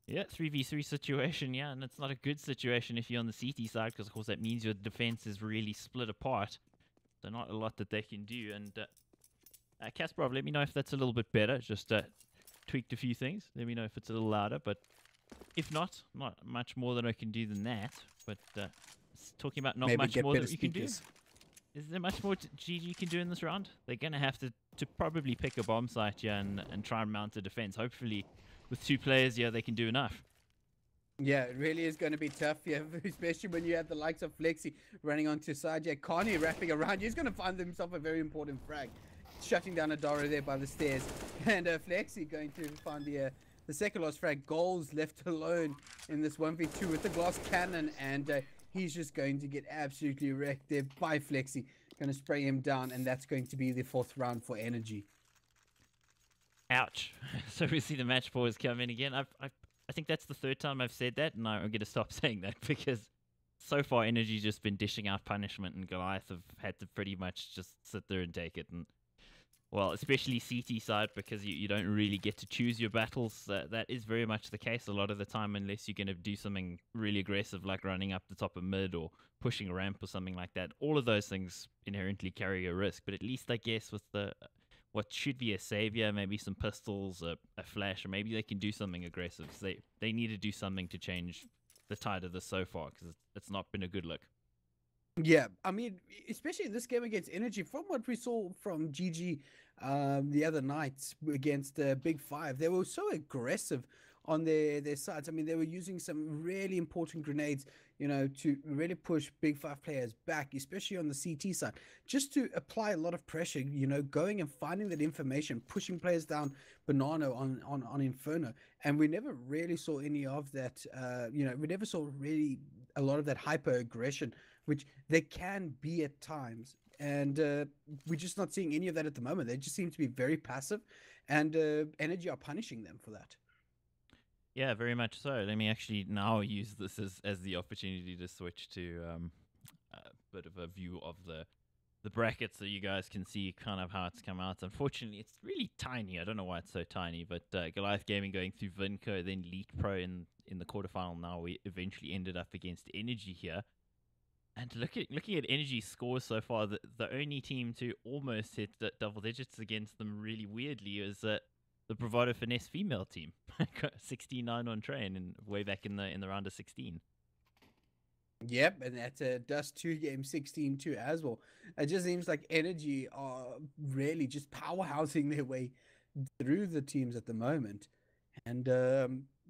Yeah, 3v3 situation, yeah, and it's not a good situation if you're on the CT side, because of course that means your defense is really split apart. So not a lot that they can do. And Kasparov, let me know if that's a little bit better. Just tweaked a few things. Let me know if it's a little louder, but if not much more than I can do than that. But talking about not Maybe much more that you can do. speakers. Is there much more GG can do in this round? They're going to have to probably pick a bomb site here and try and mount a defense. Hopefully, with two players here, they can do enough. Yeah, it really is going to be tough, yeah, especially when you have the likes of Flexi running onto side. Yeah, Carney wrapping around. He's going to find himself a very important frag. Shutting down Adara there by the stairs. And Flexi going to find the second lost frag. Goals left alone in this 1v2 with the glass cannon, and he's just going to get absolutely wrecked there by Flexi. Going to spray him down, and that's going to be the fourth round for Energy. Ouch. So we see the match pause come in again. I think that's the third time I've said that, and I'm going to stop saying that because so far Energy's just been dishing out punishment, and Goliath have had to pretty much just sit there and take it. And well, especially CT side, because you don't really get to choose your battles. That is very much the case a lot of the time, unless you're going to do something really aggressive like running up the top of mid or pushing a ramp or something like that. All of those things inherently carry a risk, but at least I guess with what should be a savior, maybe some pistols, a flash, or maybe they can do something aggressive, because they need to do something to change the tide of this so far, because it's not been a good look. Yeah, I mean, especially in this game against Energy, from what we saw from GG the other night against Big Five, they were so aggressive on their sides. I mean, they were using some really important grenades, you know, to really push Big Five players back, especially on the CT side, just to apply a lot of pressure, you know, going and finding that information, pushing players down Banana on Inferno. And we never really saw any of that, you know, we never saw really a lot of that hyper aggression, which they can be at times. And we're just not seeing any of that at the moment. They just seem to be very passive, and Energy are punishing them for that. Yeah, very much so. Let me actually now use this as the opportunity to switch to a bit of a view of the bracket, so you guys can see kind of how it's come out. Unfortunately, it's really tiny. I don't know why it's so tiny, but Goliath Gaming going through Vinco, then Elite Pro in the quarterfinal. Now we eventually ended up against Energy here. And looking at Energy's scores so far, the only team to almost hit double digits against them really weirdly is the Bravado Finesse female team. 69 on train and way back in the round of 16. Yep, and that's a Dust 2 game 16-2 as well. It just seems like Energy are really just powerhousing their way through the teams at the moment. And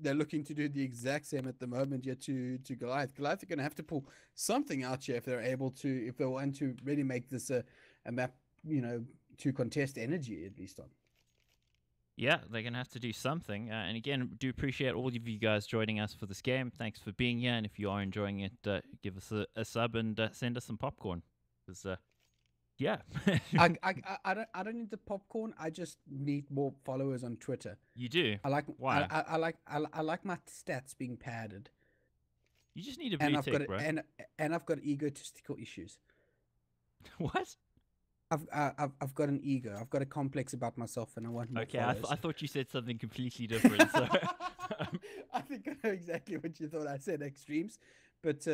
they're looking to do the exact same at the moment yet to Goliath. Goliath are going to have to pull something out here if they're able to, if they want to really make this a map, you know, to contest Energy at least on. Yeah, they're going to have to do something. And again, do appreciate all of you guys joining us for this game. Thanks for being here. And if you are enjoying it, give us a sub and send us some popcorn. Because, yeah. I don't need the popcorn. I just need more followers on Twitter. You do? Why? I like my stats being padded. You just need a blue tick, bro. And I've got egotistical issues. What? I've got an ego. I've got a complex about myself, and I want more Okay, followers. I thought you said something completely different. So I think I know exactly what you thought I said, extremes, but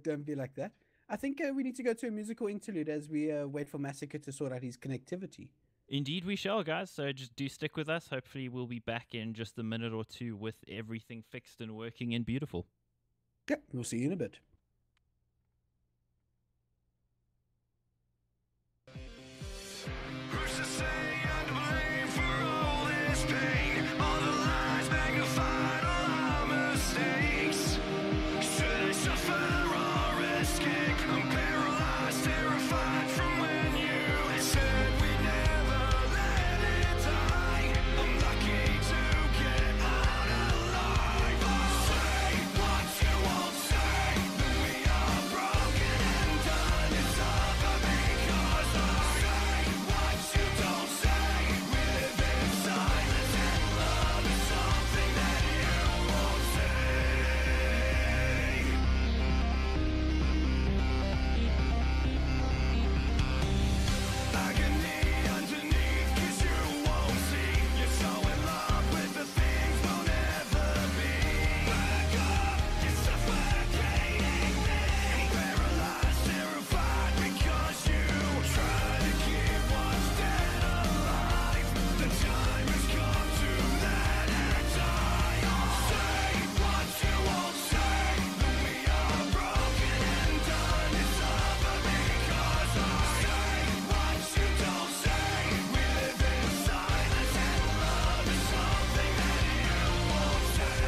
don't be like that. I think we need to go to a musical interlude as we wait for Massacre to sort out his connectivity. indeed we shall, guys. So just do stick with us. Hopefully we'll be back in just a minute or two with everything fixed and working and beautiful. Yep, we'll see you in a bit. Who's to say I'm to blame for all this pain? All the lies magnified, all our mistakes. Should I suffer or escape? I'm paralyzed, terrified from when you said we never let it die. I'm lucky to get out alive. Say what you won't say. That we are broken and done. It's over because I say what you don't say. We live in silence and love is something that you won't say. Agony underneath, 'cause you won't see. You're so in love with the things we'll never be. Back up, you're suffocating me. Paralyzed, terrified because you try to keep what's dead alive. The time has come to let it die. Say what you won't say. That we are broken and done. It's over because I say what you don't say. We live in silence and love is something that you won't say.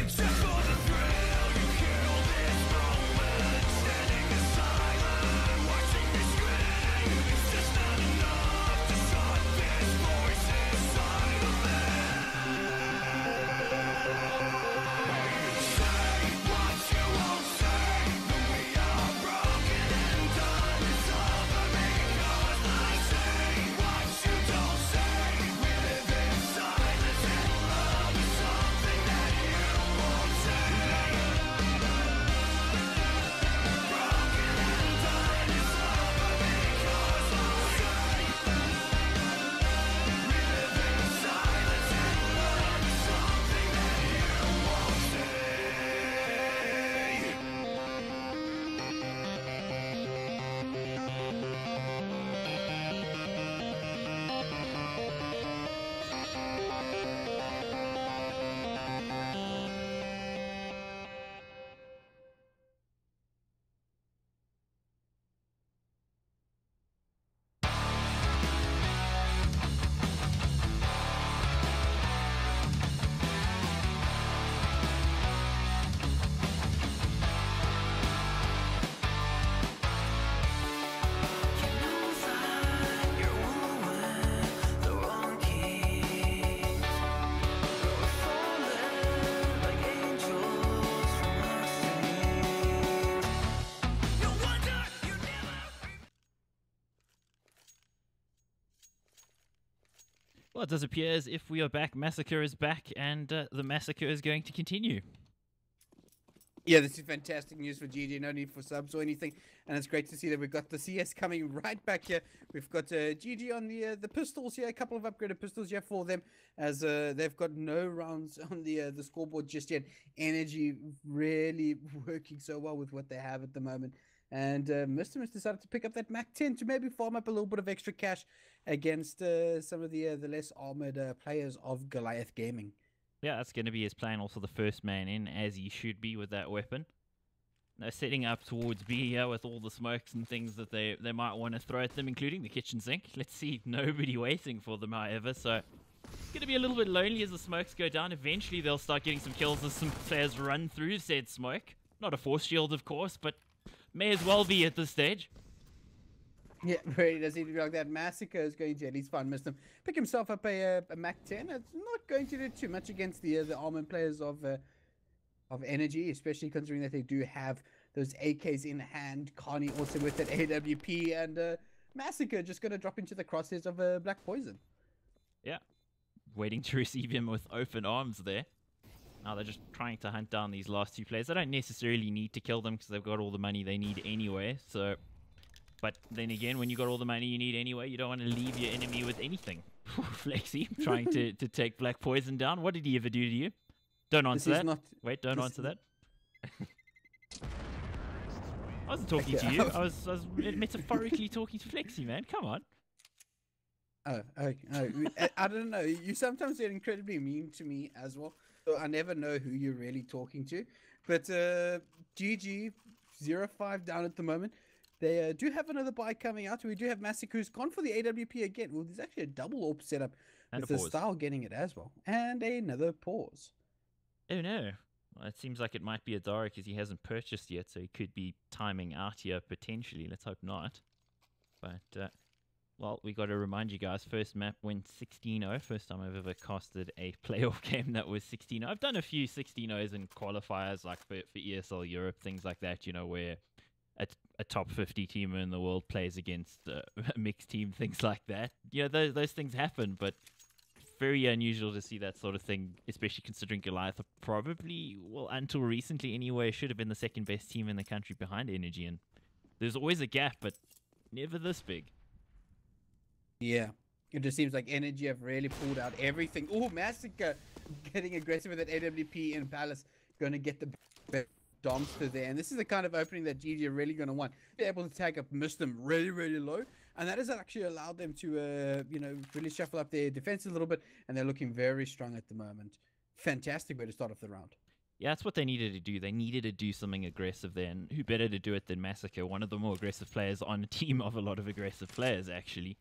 Except for the thrill, you kill this moment. Standing in silence, watching me scream. It's just not enough to shut this voice inside of me. Say what you won't say. That we are broken and done. It's over because I say what you don't say. We live in silence and love is something that you won't say. Broken and done. It's over because I say. We live in silence and love is something that you won't say. Well, it does appear as if we are back. Massacre is back, and the massacre is going to continue. Yeah, this is fantastic news for GG. No need for subs or anything, and it's great to see that we've got the CS coming right back here. We've got GG on the pistols here, a couple of upgraded pistols here for them, as they've got no rounds on the scoreboard just yet. Energy really working so well with what they have at the moment. And Mr. has decided to pick up that Mac 10 to maybe farm up a little bit of extra cash against some of the less armored players of Goliath Gaming. Yeah, that's going to be his plan. Also, the first man in, as he should be with that weapon. Now, setting up towards B here with all the smokes and things that they might want to throw at them, including the kitchen sink. Let's see, nobody waiting for them, however. So it's going to be a little bit lonely as the smokes go down. Eventually, they'll start getting some kills as some players run through said smoke. Not a force shield, of course, but may as well be at this stage. Yeah, really does seem to be like that. Massacre is going to at least find Mr. Pick himself up a Mac 10. It's not going to do too much against the armored players of Energy, especially considering that they do have those AKs in hand. Carney also with that AWP, and Massacre just going to drop into the crosshairs of Black Poison. Yeah, waiting to receive him with open arms there. Now they're just trying to hunt down these last two players. They don't necessarily need to kill them because they've got all the money they need anyway. So, but then again, when you got all the money you need anyway, you don't want to leave your enemy with anything. Flexi trying to take Black Poison down. What did he ever do to you? Don't answer that. Wait, don't answer that. I wasn't talking to you. I was metaphorically talking to Flexi, man. Come on. Oh, okay. I don't know. You sometimes get incredibly mean to me as well. So I never know who you're really talking to. But GG 0-5 down at the moment. They do have another buy coming out. We do have Massacre who's gone for the AWP again. Well, there's actually a double AWP setup with the Style getting it as well. And another pause. Oh no. Well, it seems like it might be Adara because he hasn't purchased yet, so he could be timing out here potentially. Let's hope not. But, well, we got to remind you guys, first map went 16-0. First time I've ever casted a playoff game that was 16-0. I've done a few 16-0s in qualifiers, like for ESL Europe, things like that, you know, where a top 50 team in the world plays against a mixed team, things like that. You know, those things happen, but very unusual to see that sort of thing, especially considering Goliath probably, well, until recently anyway, should have been the second best team in the country behind Energy, and there's always a gap, but never this big. Yeah, it just seems like Energy have really pulled out everything. Oh, Massacre getting aggressive with that AWP in Palace, going to get the Domster there, and this is the kind of opening that GG are really going to want. They're able to tag up, miss them really, really low, and that has actually allowed them to, you know, really shuffle up their defense a little bit, and they're looking very strong at the moment. Fantastic way to start off the round. Yeah, that's what they needed to do. They needed to do something aggressive there, and who better to do it than Massacre, one of the more aggressive players on a team of a lot of aggressive players, actually.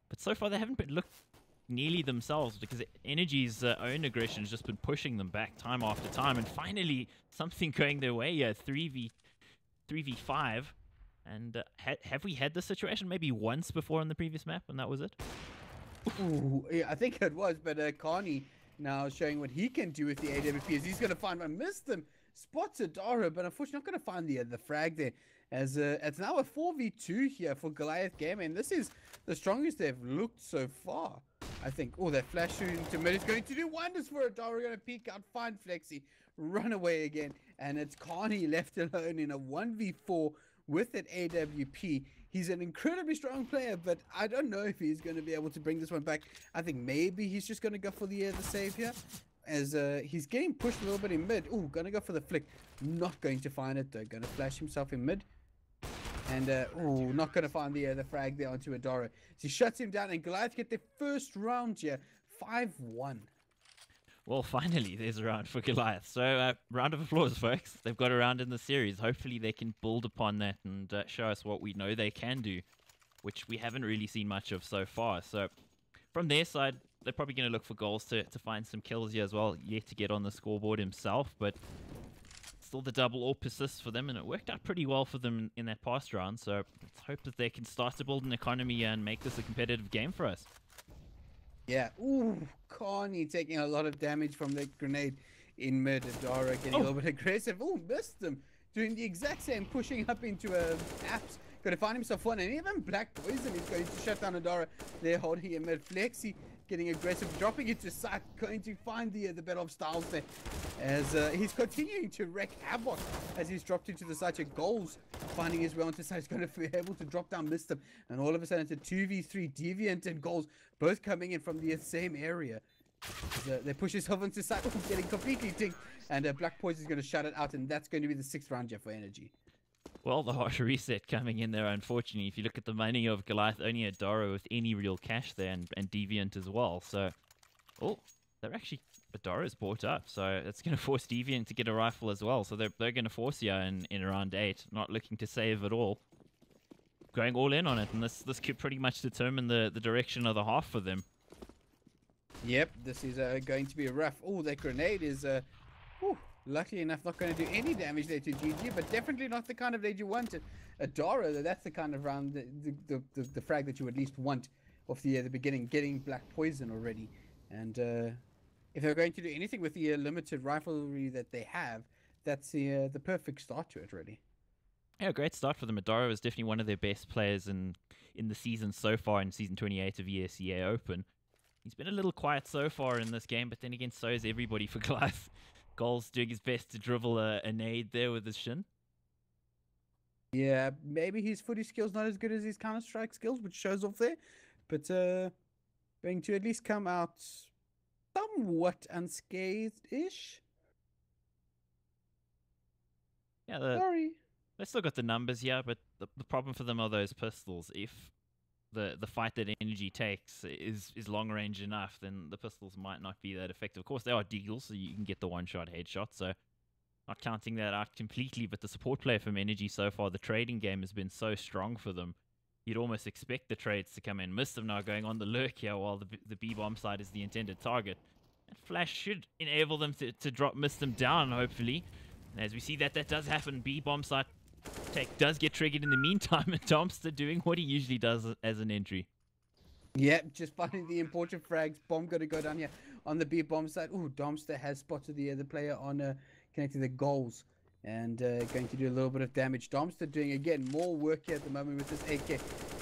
But so far, they haven't looked nearly themselves because Energy's own aggression has just been pushing them back time after time, and finally something going their way. 3v5, and have we had this situation maybe once before on the previous map, and that was it? Ooh, yeah, I think it was, but Carney now showing what he can do with the AWP as he's going to find one. Missed them, spots Adara, but unfortunately not going to find the frag there. As it's now a 4v2 here for Goliath Gaming, and this is the strongest they've looked so far, I think. Oh, that flash shooting to mid is going to do wonders for Adara. Going to peek out, find Flexi, run away again, and it's Carney left alone in a 1v4 with an AWP. He's an incredibly strong player, but I don't know if he's going to be able to bring this one back. I think maybe he's just going to go for the save here, as he's getting pushed a little bit in mid. Oh, going to go for the flick. Not going to find it though. Going to flash himself in mid. And, oh, not going to find the frag there onto Adara. So he shuts him down, and Goliath get their first round here, 5-1. Well, finally, there's a round for Goliath. So, round of applause, folks. They've got a round in the series. Hopefully, they can build upon that and show us what we know they can do, which we haven't really seen much of so far. So, from their side, they're probably going to look for goals to find some kills here as well. Yet to get on the scoreboard himself, but still the double AWP persists for them, and it worked out pretty well for them in that past round. So, let's hope that they can start to build an economy and make this a competitive game for us. Yeah, ooh, Carney taking a lot of damage from the grenade in mid. Adara getting a little bit aggressive. Oh, missed them. Doing the exact same, pushing up into apps. Going to find himself one, and even Black Poison is going to shut down Adara. They're holding him mid. Flexi getting aggressive, dropping it to side, going to find the Battle of Styles there, as he's continuing to wreak havoc as he's dropped into the side. Goals finding his way onto side. He's going to be able to drop down, miss them, and all of a sudden it's a 2v3. Deviant and Goals both coming in from the same area. They push himself into side, getting completely tinked, and Black Poison is going to shut it out, and that's going to be the 6th round here for Energy. Well, the harsh reset coming in there, unfortunately. If you look at the money of Goliath, only Adara with any real cash there, and Deviant as well. So, oh, they're actually, Adara's bought up. So, it's going to force Deviant to get a rifle as well. So, they're going to force you in round 8, not looking to save at all. Going all in on it, and this could pretty much determine the direction of the half for them. Yep, this is going to be rough. Oh, that grenade is... luckily enough, not going to do any damage there to GG, but definitely not the kind of raid you wanted. Adara, that's the kind of round, the frag that you at least want off the beginning, getting Black Poison already. And if they're going to do anything with the limited rivalry that they have, that's the perfect start to it, really. Yeah, great start for them. Adara is definitely one of their best players in the season so far, in Season 28 of ESEA Open. He's been a little quiet so far in this game, but then again, so is everybody for Goliath. Goals doing his best to dribble a nade there with his shin. Yeah, maybe his footy skills not as good as his Counter-Strike skills, which shows off there. But going to at least come out somewhat unscathed-ish. Yeah, Sorry. they still got the numbers here, but the problem for them are those pistols. If the fight that Energy takes is long range enough, then the pistols might not be that effective. Of course, they are deagles, so you can get the one-shot headshot, so not counting that out completely, but the support play from Energy so far, the trading game has been so strong for them. You'd almost expect the trades to come in. Mistim now going on the lurk here while the B-bomb side is the intended target. And Flash should enable them to drop Mistim down, hopefully. And as we see that does happen, B-bomb side tech does get triggered in the meantime, and Domster doing what he usually does as an entry. Yep, just finding the important frags. Bomb got to go down here on the B-bomb side. Ooh, Domster has spotted the other player on connecting the goals and going to do a little bit of damage. Domster doing, again, more work here at the moment with this AK,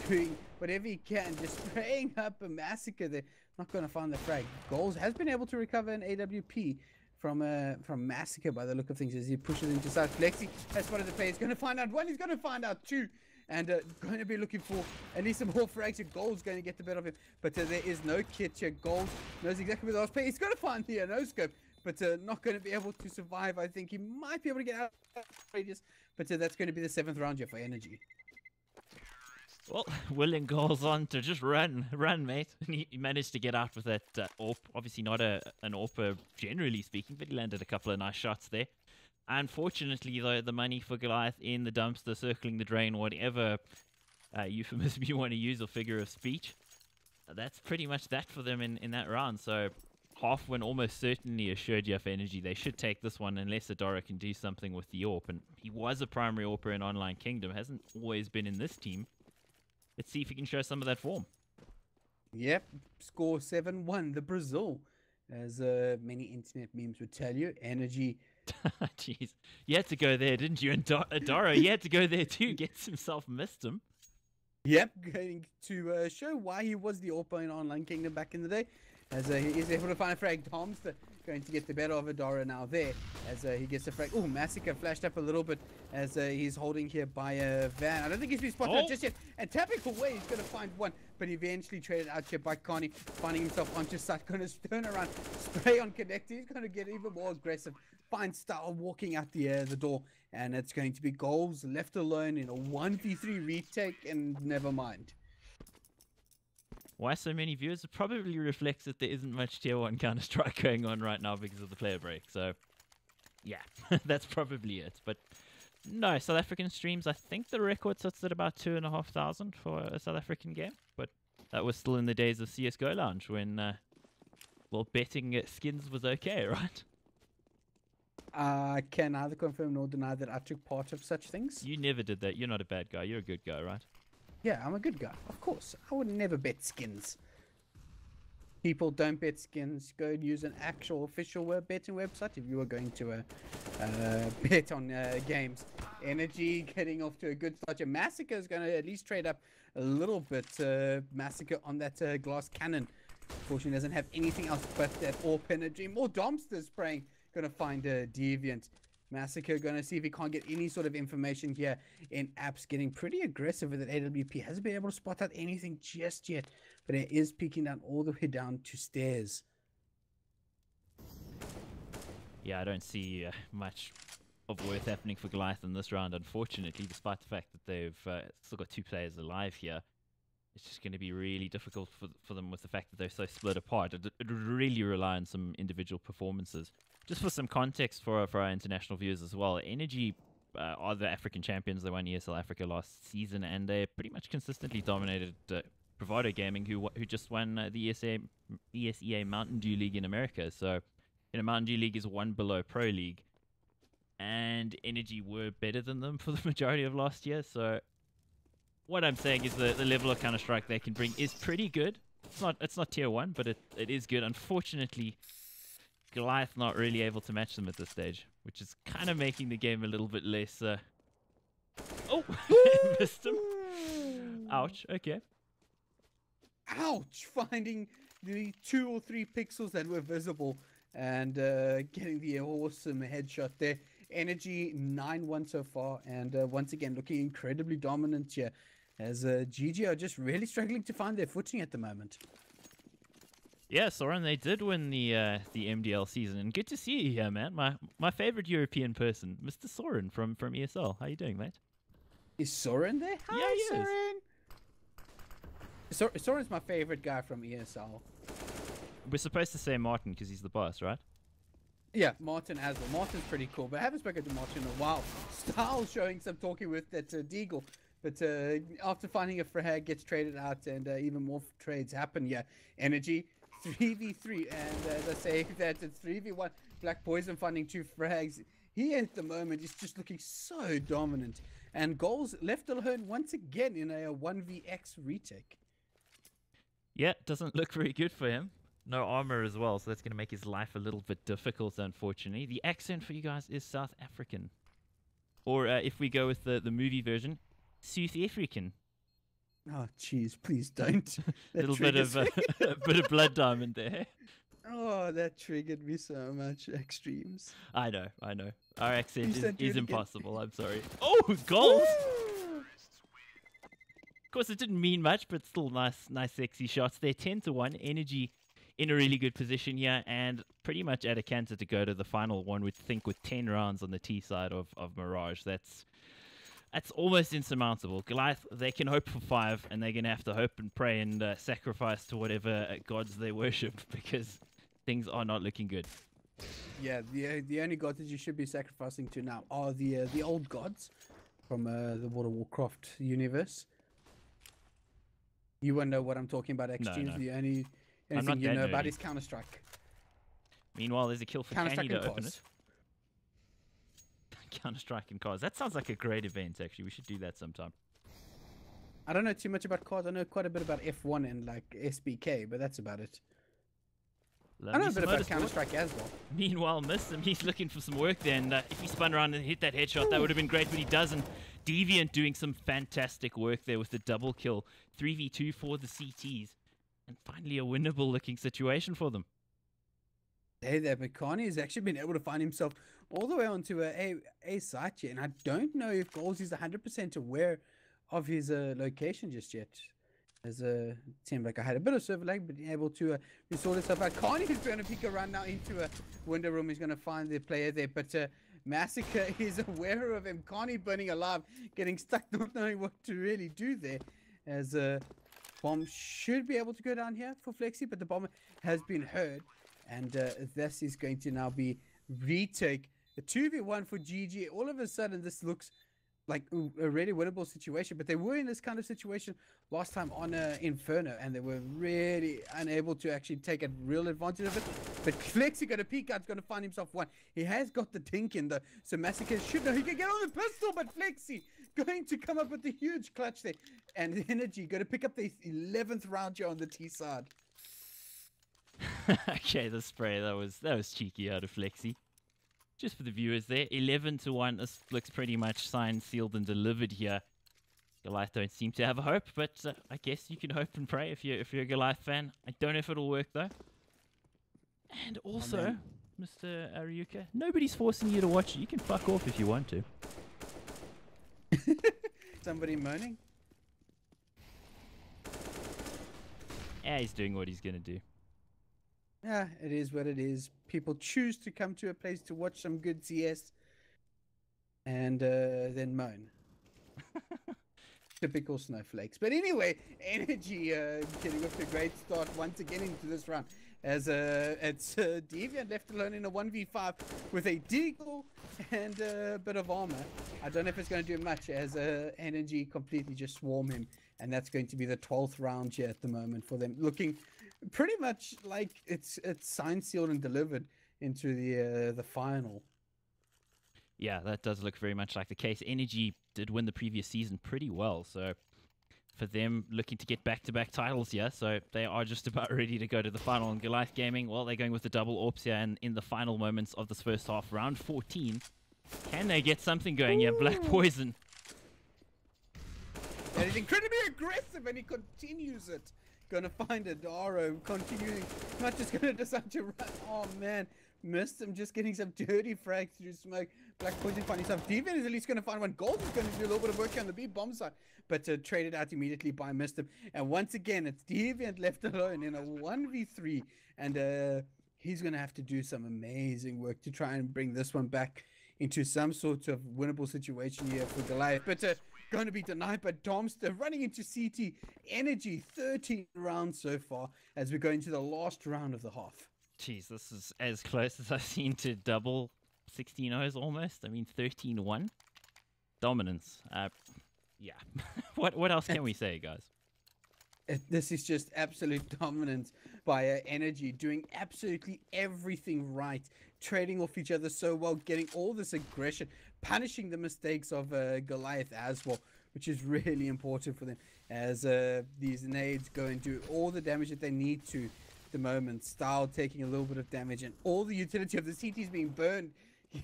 doing whatever he can, just spraying up a massacre there. Not going to find the frag. Goals has been able to recover an AWP from Massacre by the look of things as he pushes into side. Flexi has spotted the play. He's going to find out one. He's going to find out two. And going to be looking for at least some more frags. Gold's going to get the better of him. But there is no kit here. Gold knows exactly where the last play. He's going to find the no-scope. But not going to be able to survive. I think he might be able to get out of radius. But that's going to be the 7th round here for Energy. Well, Willing goes on to just run, mate. And he managed to get out with that AWP. Obviously not an AWP generally speaking, but he landed a couple of nice shots there. Unfortunately, though, the money for Goliath in the dumpster, circling the drain, whatever euphemism you want to use or figure of speech, that's pretty much that for them in that round. So half win almost certainly assured you for Energy. They should take this one unless Adora can do something with the AWP. And he was a primary AWPer in Online Kingdom, hasn't always been in this team. Let's see if he can show some of that form. Yep, score 7-1, the Brazil. As many internet memes would tell you, Energy. Jeez, you had to go there, didn't you? And Adora, you had to go there too. Gets himself Mistim. Yep, going to show why he was the AWPer in Online Kingdom back in the day. As he is able to find a frag. Tom's going to get the better of Adora now there. As he gets the frag. Oh, Massacre flashed up a little bit as he's holding here by a Van. I don't think he's been spotted just yet. And tapping away, he's going to find one. But eventually traded out here by Connie. Finding himself onto site. Going to turn around. Spray on Connect. He's going to get even more aggressive. Find Star walking out the door. And it's going to be goals left alone in a 1v3 retake. And never mind. Why so many viewers? It probably reflects that there isn't much tier 1 Counter-Strike going on right now because of the player break. So, yeah, that's probably it. But no, South African streams, I think the record sits at about 2,500 for a South African game. But that was still in the days of CSGO Lounge when, well, betting skins was okay, right? I can neither confirm nor deny that I took part of such things. You never did that. You're not a bad guy. You're a good guy, right? Yeah, I'm a good guy. Of course. I would never bet skins. People don't bet skins. Go and use an actual official betting website if you are going to bet on games. Energy getting off to a good start. Your Massacre is going to at least trade up a little bit. Massacre on that glass cannon. Fortunately, doesn't have anything else but that AWP energy. More Domster spraying. Going to find a Deviant. Massacre going to see if he can't get any sort of information here in apps. Getting pretty aggressive with it. AWP hasn't been able to spot out anything just yet, but it is peeking down all the way down to stairs. Yeah, I don't see much of worth happening for Goliath in this round, unfortunately, despite the fact that they've still got 2 players alive here. It's just going to be really difficult for them with the fact that they're so split apart. It would really rely on some individual performances. Just for some context for our international viewers as well, Energy are the African champions. They won ESL Africa last season, and they pretty much consistently dominated Bravado Gaming, who just won the ESEA Mountain Dew League in America. So, Mountain Dew League is one below Pro League, and Energy were better than them for the majority of last year. So, what I'm saying is the level of Counter-Strike they can bring is pretty good. It's not tier 1, but it is good. Unfortunately, Goliath not really able to match them at this stage, which is kind of making the game a little bit less... Oh! Missed him. Ouch, okay. Ouch! Finding the 2 or 3 pixels that were visible and getting the awesome headshot there. Energy 9-1 so far, and once again looking incredibly dominant here, as GG are just really struggling to find their footing at the moment. Yeah, Soren, they did win the MDL season, and good to see you here, man. My favorite European person, Mr. Soren from ESL. How you doing, mate? Is Soren there? Hi, Yeah, he Soren. Soren's my favorite guy from ESL. We're supposed to say Martin because he's the boss, right? Yeah, Martin as well. Martin's pretty cool, but I haven't spoken to Martin in a while. Styles showing some talking with that Deagle, but after finding a frag, gets traded out, and even more trades happen. Yeah, Energy 3v3, and as I say that it's 3v1. Black Poison finding 2 frags. He at the moment is just looking so dominant, and goals left alone once again in a 1vx retake. Yeah, doesn't look very good for him. No armor as well, so that's going to make his life a little bit difficult, unfortunately. The accent for you guys is South African. Or if we go with the movie version, South African. Oh, jeez, please don't. A little bit of a bit of blood diamond there. Oh, that triggered me so much. Extremes. I know. Our accent is again. impossible. I'm sorry. Oh, goals! Of course, it didn't mean much, but still nice, sexy shots. They're 10-1. Energy in a really good position here, and pretty much at a canter to go to the final. One would think with 10 rounds on the T side of Mirage. That's almost insurmountable. Goliath, they can hope for 5, and they're going to have to hope and pray and sacrifice to whatever gods they worship, because things are not looking good. Yeah, the only gods that you should be sacrificing to now are the old gods from the World of Warcraft universe. You won't know what I'm talking about, Extremes. No. The only I'm anything not you that know about nerdy. is Counter-Strike. Meanwhile, there's a kill for Canny Counter-Strike to and open COS. it. Counter-Strike and cars. That sounds like a great event, actually. We should do that sometime. I don't know too much about cards. I know quite a bit about F1 and like SBK, but that's about it. I know a bit about Counter-Strike as well. Meanwhile, missed him. He's looking for some work there, and if he spun around and hit that headshot, that would have been great, but he doesn't. Deviant doing some fantastic work there with the double kill. 3v2 for the CTs. And finally a winnable looking situation for them. Hey there, Makani has actually been able to find himself all the way onto a site here, and I don't know if Goals is 100% aware of his location just yet. As it seemed like I had a bit of server lag, but able to sort itself out. Carney is going to pick a run now into a window room. He's going to find the player there, but Massacre is aware of him. Carney burning alive, getting stuck, not knowing what to really do there. As bomb should be able to go down here for Flexi, but the bomb has been heard, and this is going to now be retake. A 2v1 for GG. All of a sudden, this looks like a really winnable situation, but they were in this kind of situation last time on Inferno, and they were really unable to actually take a real advantage of it. But Flexi got a peek out, going to find himself one. He has got the tink in though, so Massacre should know he can get on the pistol, but Flexi going to come up with a huge clutch there, and Energy going to pick up the 11th round here on the T side. Okay, the spray, that was cheeky out of Flexi. Just for the viewers there, 11-1. This looks pretty much signed, sealed, and delivered here. Goliath don't seem to have a hope, but I guess you can hope and pray if you're a Goliath fan. I don't know if it'll work though. And also, Mr. Ariuka, nobody's forcing you to watch it. You can fuck off if you want to. Somebody moaning? Yeah, he's doing what he's gonna do. Yeah, it is what it is. People choose to come to a place to watch some good CS and then moan. Typical snowflakes. But anyway, Energy getting off to a great start once again into this round. As it's Deviant left alone in a 1v5 with a deagle and a bit of armor. I don't know if it's going to do much as Energy completely just swarm him. And that's going to be the 12th round here at the moment for them. Looking pretty much like it's signed, sealed, and delivered into the final. Yeah, that does look very much like the case. Energy did win the previous season pretty well, so for them looking to get back-to-back titles here, so they are just about ready to go to the final. And Goliath Gaming, well, they're going with the double AWPs here, and in the final moments of this first half, round 14, can they get something going here? Black Poison. And he's incredibly aggressive, and he continues it. Gonna find a Daro, continuing, not just gonna decide to run. Oh man, missed him, just getting some dirty frags through smoke. Black Poison finding some. Deviant is at least gonna find one. Gold is gonna do a little bit of work on the B bomb side, but traded out immediately by Mr. And once again, it's Deviant left alone in a 1v3, and he's gonna have to do some amazing work to try and bring this one back into some sort of winnable situation here for Goliath. But going to be denied by Domster, running into CT Energy. 13 rounds so far as we go into the last round of the half. Jeez, this is as close as I've seen to double 16-0s almost. I mean, 13-1. Dominance. Yeah. What else can we say, guys? This is just absolute dominance by Energy, doing absolutely everything right, trading off each other so well, getting all this aggression, punishing the mistakes of Goliath as well, which is really important for them as these nades go and do all the damage that they need to at the moment. Style taking a little bit of damage, and all the utility of the CT is being burned.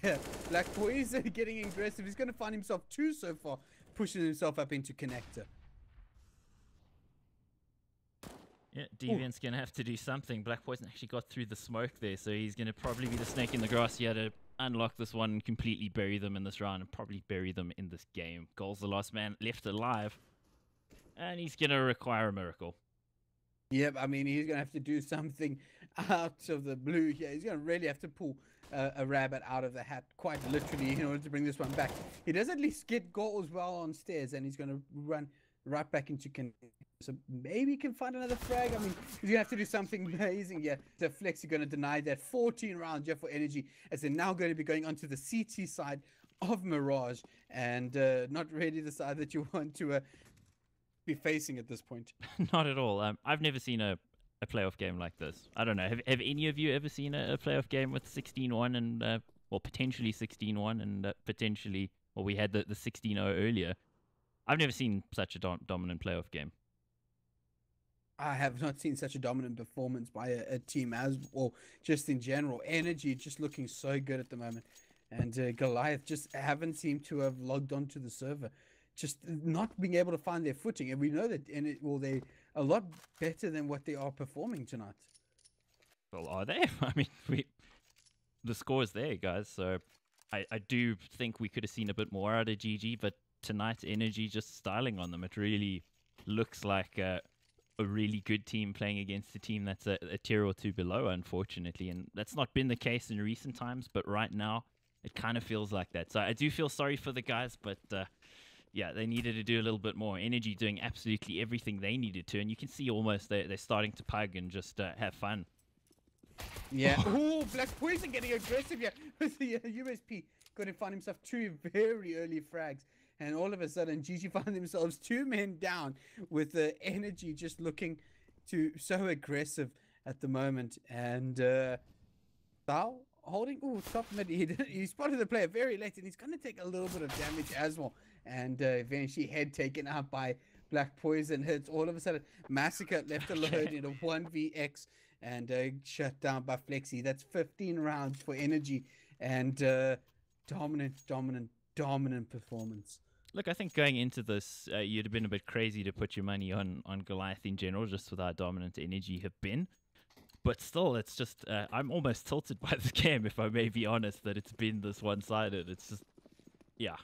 Yeah, Black Poison getting aggressive. He's going to find himself 2 so far, pushing himself up into connector. Yeah, Deviant's going to have to do something. Black Poison actually got through the smoke there, so he's going to probably be the snake in the grass here to unlock this one and completely bury them in this round and probably bury them in this game. Goal's the last man left alive, and he's going to require a miracle. Yep, I mean, he's going to have to do something out of the blue here. He's going to really have to pull a rabbit out of the hat, quite literally, in order to bring this one back. He does at least get goal as well on stairs, and he's going to run right back into so maybe he can find another frag. I mean, he's gonna have to do something amazing. Yeah, the Flex are gonna deny that. 14 rounds just for Energy, as they're now going to be going onto the CT side of Mirage, and not really the side that you want to be facing at this point. Not at all. I've never seen a playoff game like this. I don't know. Have any of you ever seen a playoff game with 16-1 and or potentially 16-1 and potentially, well, we had the 16-0 earlier. I've never seen such a dominant playoff game. I have not seen such a dominant performance by a team as well, just in general. Energy just looking so good at the moment. And Goliath just haven't seemed to have logged onto the server. Just not being able to find their footing. And we know that they're a lot better than what they are performing tonight. Well, are they? I mean, the score's there, guys. So I do think we could have seen a bit more out of GG, but tonight's Energy just styling on them. It really looks like a really good team playing against a team that's a tier or 2 below, unfortunately. And that's not been the case in recent times, but right now it kind of feels like that. So I do feel sorry for the guys, but yeah, they needed to do a little bit more. Energy doing absolutely everything they needed to, and you can see almost they're starting to pug and just have fun. Yeah. Oh, Black Poison getting aggressive here with the USP. Going to find himself 2 very early frags. And all of a sudden, GG find themselves 2 men down with the Energy just looking so aggressive at the moment. And Bao holding, top mid. He spotted the player very late, and he's going to take a little bit of damage as well. And eventually head taken out by Black Poison. Hits all of a sudden. Massacre left alone in a 1vx and shut down by Flexi. That's 15 rounds for Energy, and dominant performance. Look, I think going into this, you'd have been a bit crazy to put your money on Goliath in general, just with how dominant Energy have been. But still, it's just, I'm almost tilted by this game, if I may be honest, that it's been this one-sided. It's just, yeah.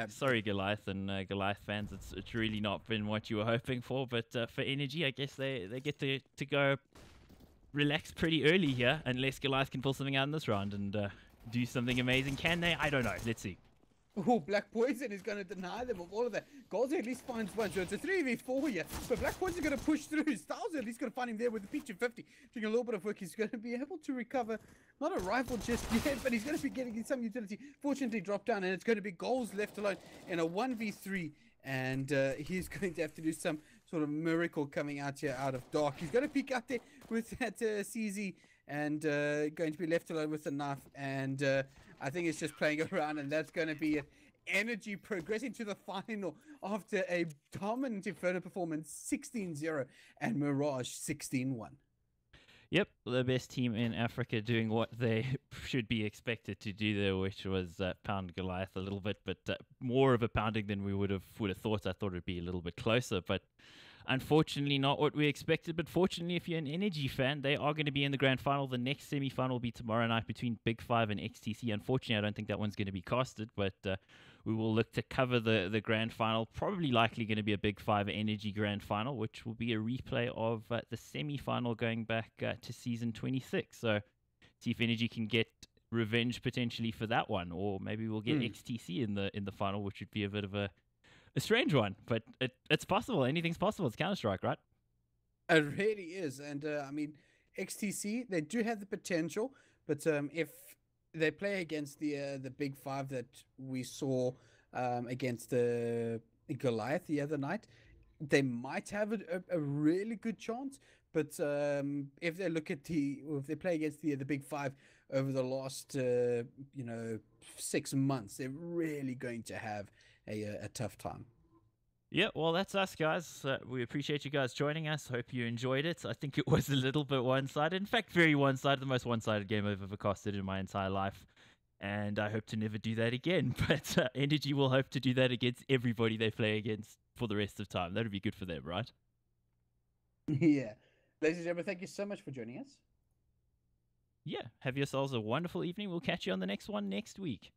Sorry, Goliath and Goliath fans. It's really not been what you were hoping for. But for Energy, I guess they get to go relax pretty early here, unless Goliath can pull something out in this round and do something amazing. Can they? I don't know. Let's see. Oh, Black Poison is going to deny them of all of that. Golds at least finds one, so it's a 3v4 here. But Black Poison is going to push through. Styles at least going to find him there with the P250. Doing a little bit of work. He's going to be able to recover, not a rifle just yet, but he's going to be getting some utility. Fortunately, dropped down, and it's going to be Goals left alone in a 1v3. And he's going to have to do some sort of miracle coming out here out of dark. He's going to peek out there with that CZ and going to be left alone with the knife. And I think it's just playing around, and that's going to be it. Energy progressing to the final after a dominant Inferno performance, 16-0, and Mirage 16-1. Yep, the best team in Africa doing what they should be expected to do there, which was pound Goliath a little bit, but more of a pounding than we would have thought. I thought it'd be a little bit closer, but unfortunately not what we expected. But fortunately, if you're an Energy fan, they are going to be in the grand final. The next semi-final will be tomorrow night between Big Five and XTC. Unfortunately, I don't think that one's going to be casted, but we will look to cover the grand final. Probably likely going to be a Big Five Energy grand final, which will be a replay of the semi-final going back to season 26. So see if Energy can get revenge potentially for that one, or maybe we'll get XTC in the final, which would be a bit of a strange one. But it's possible. Anything's possible. It's Counter-Strike, right? It really is. And I mean, XTC, they do have the potential, but if they play against the Big Five that we saw against the Goliath the other night, they might have a really good chance. But if they look at if they play against the Big Five over the last 6 months, they're really going to have a tough time. Yeah, well, that's us, guys. We appreciate you guys joining us. Hope you enjoyed it. I think it was a little bit one-sided. In fact, very one-sided. The most one-sided game I've ever casted in my entire life. And I hope to never do that again. But Energy will hope to do that against everybody they play against for the rest of time. That would be good for them, right? Yeah. Ladies and gentlemen, thank you so much for joining us. Yeah, have yourselves a wonderful evening. We'll catch you on the next one next week.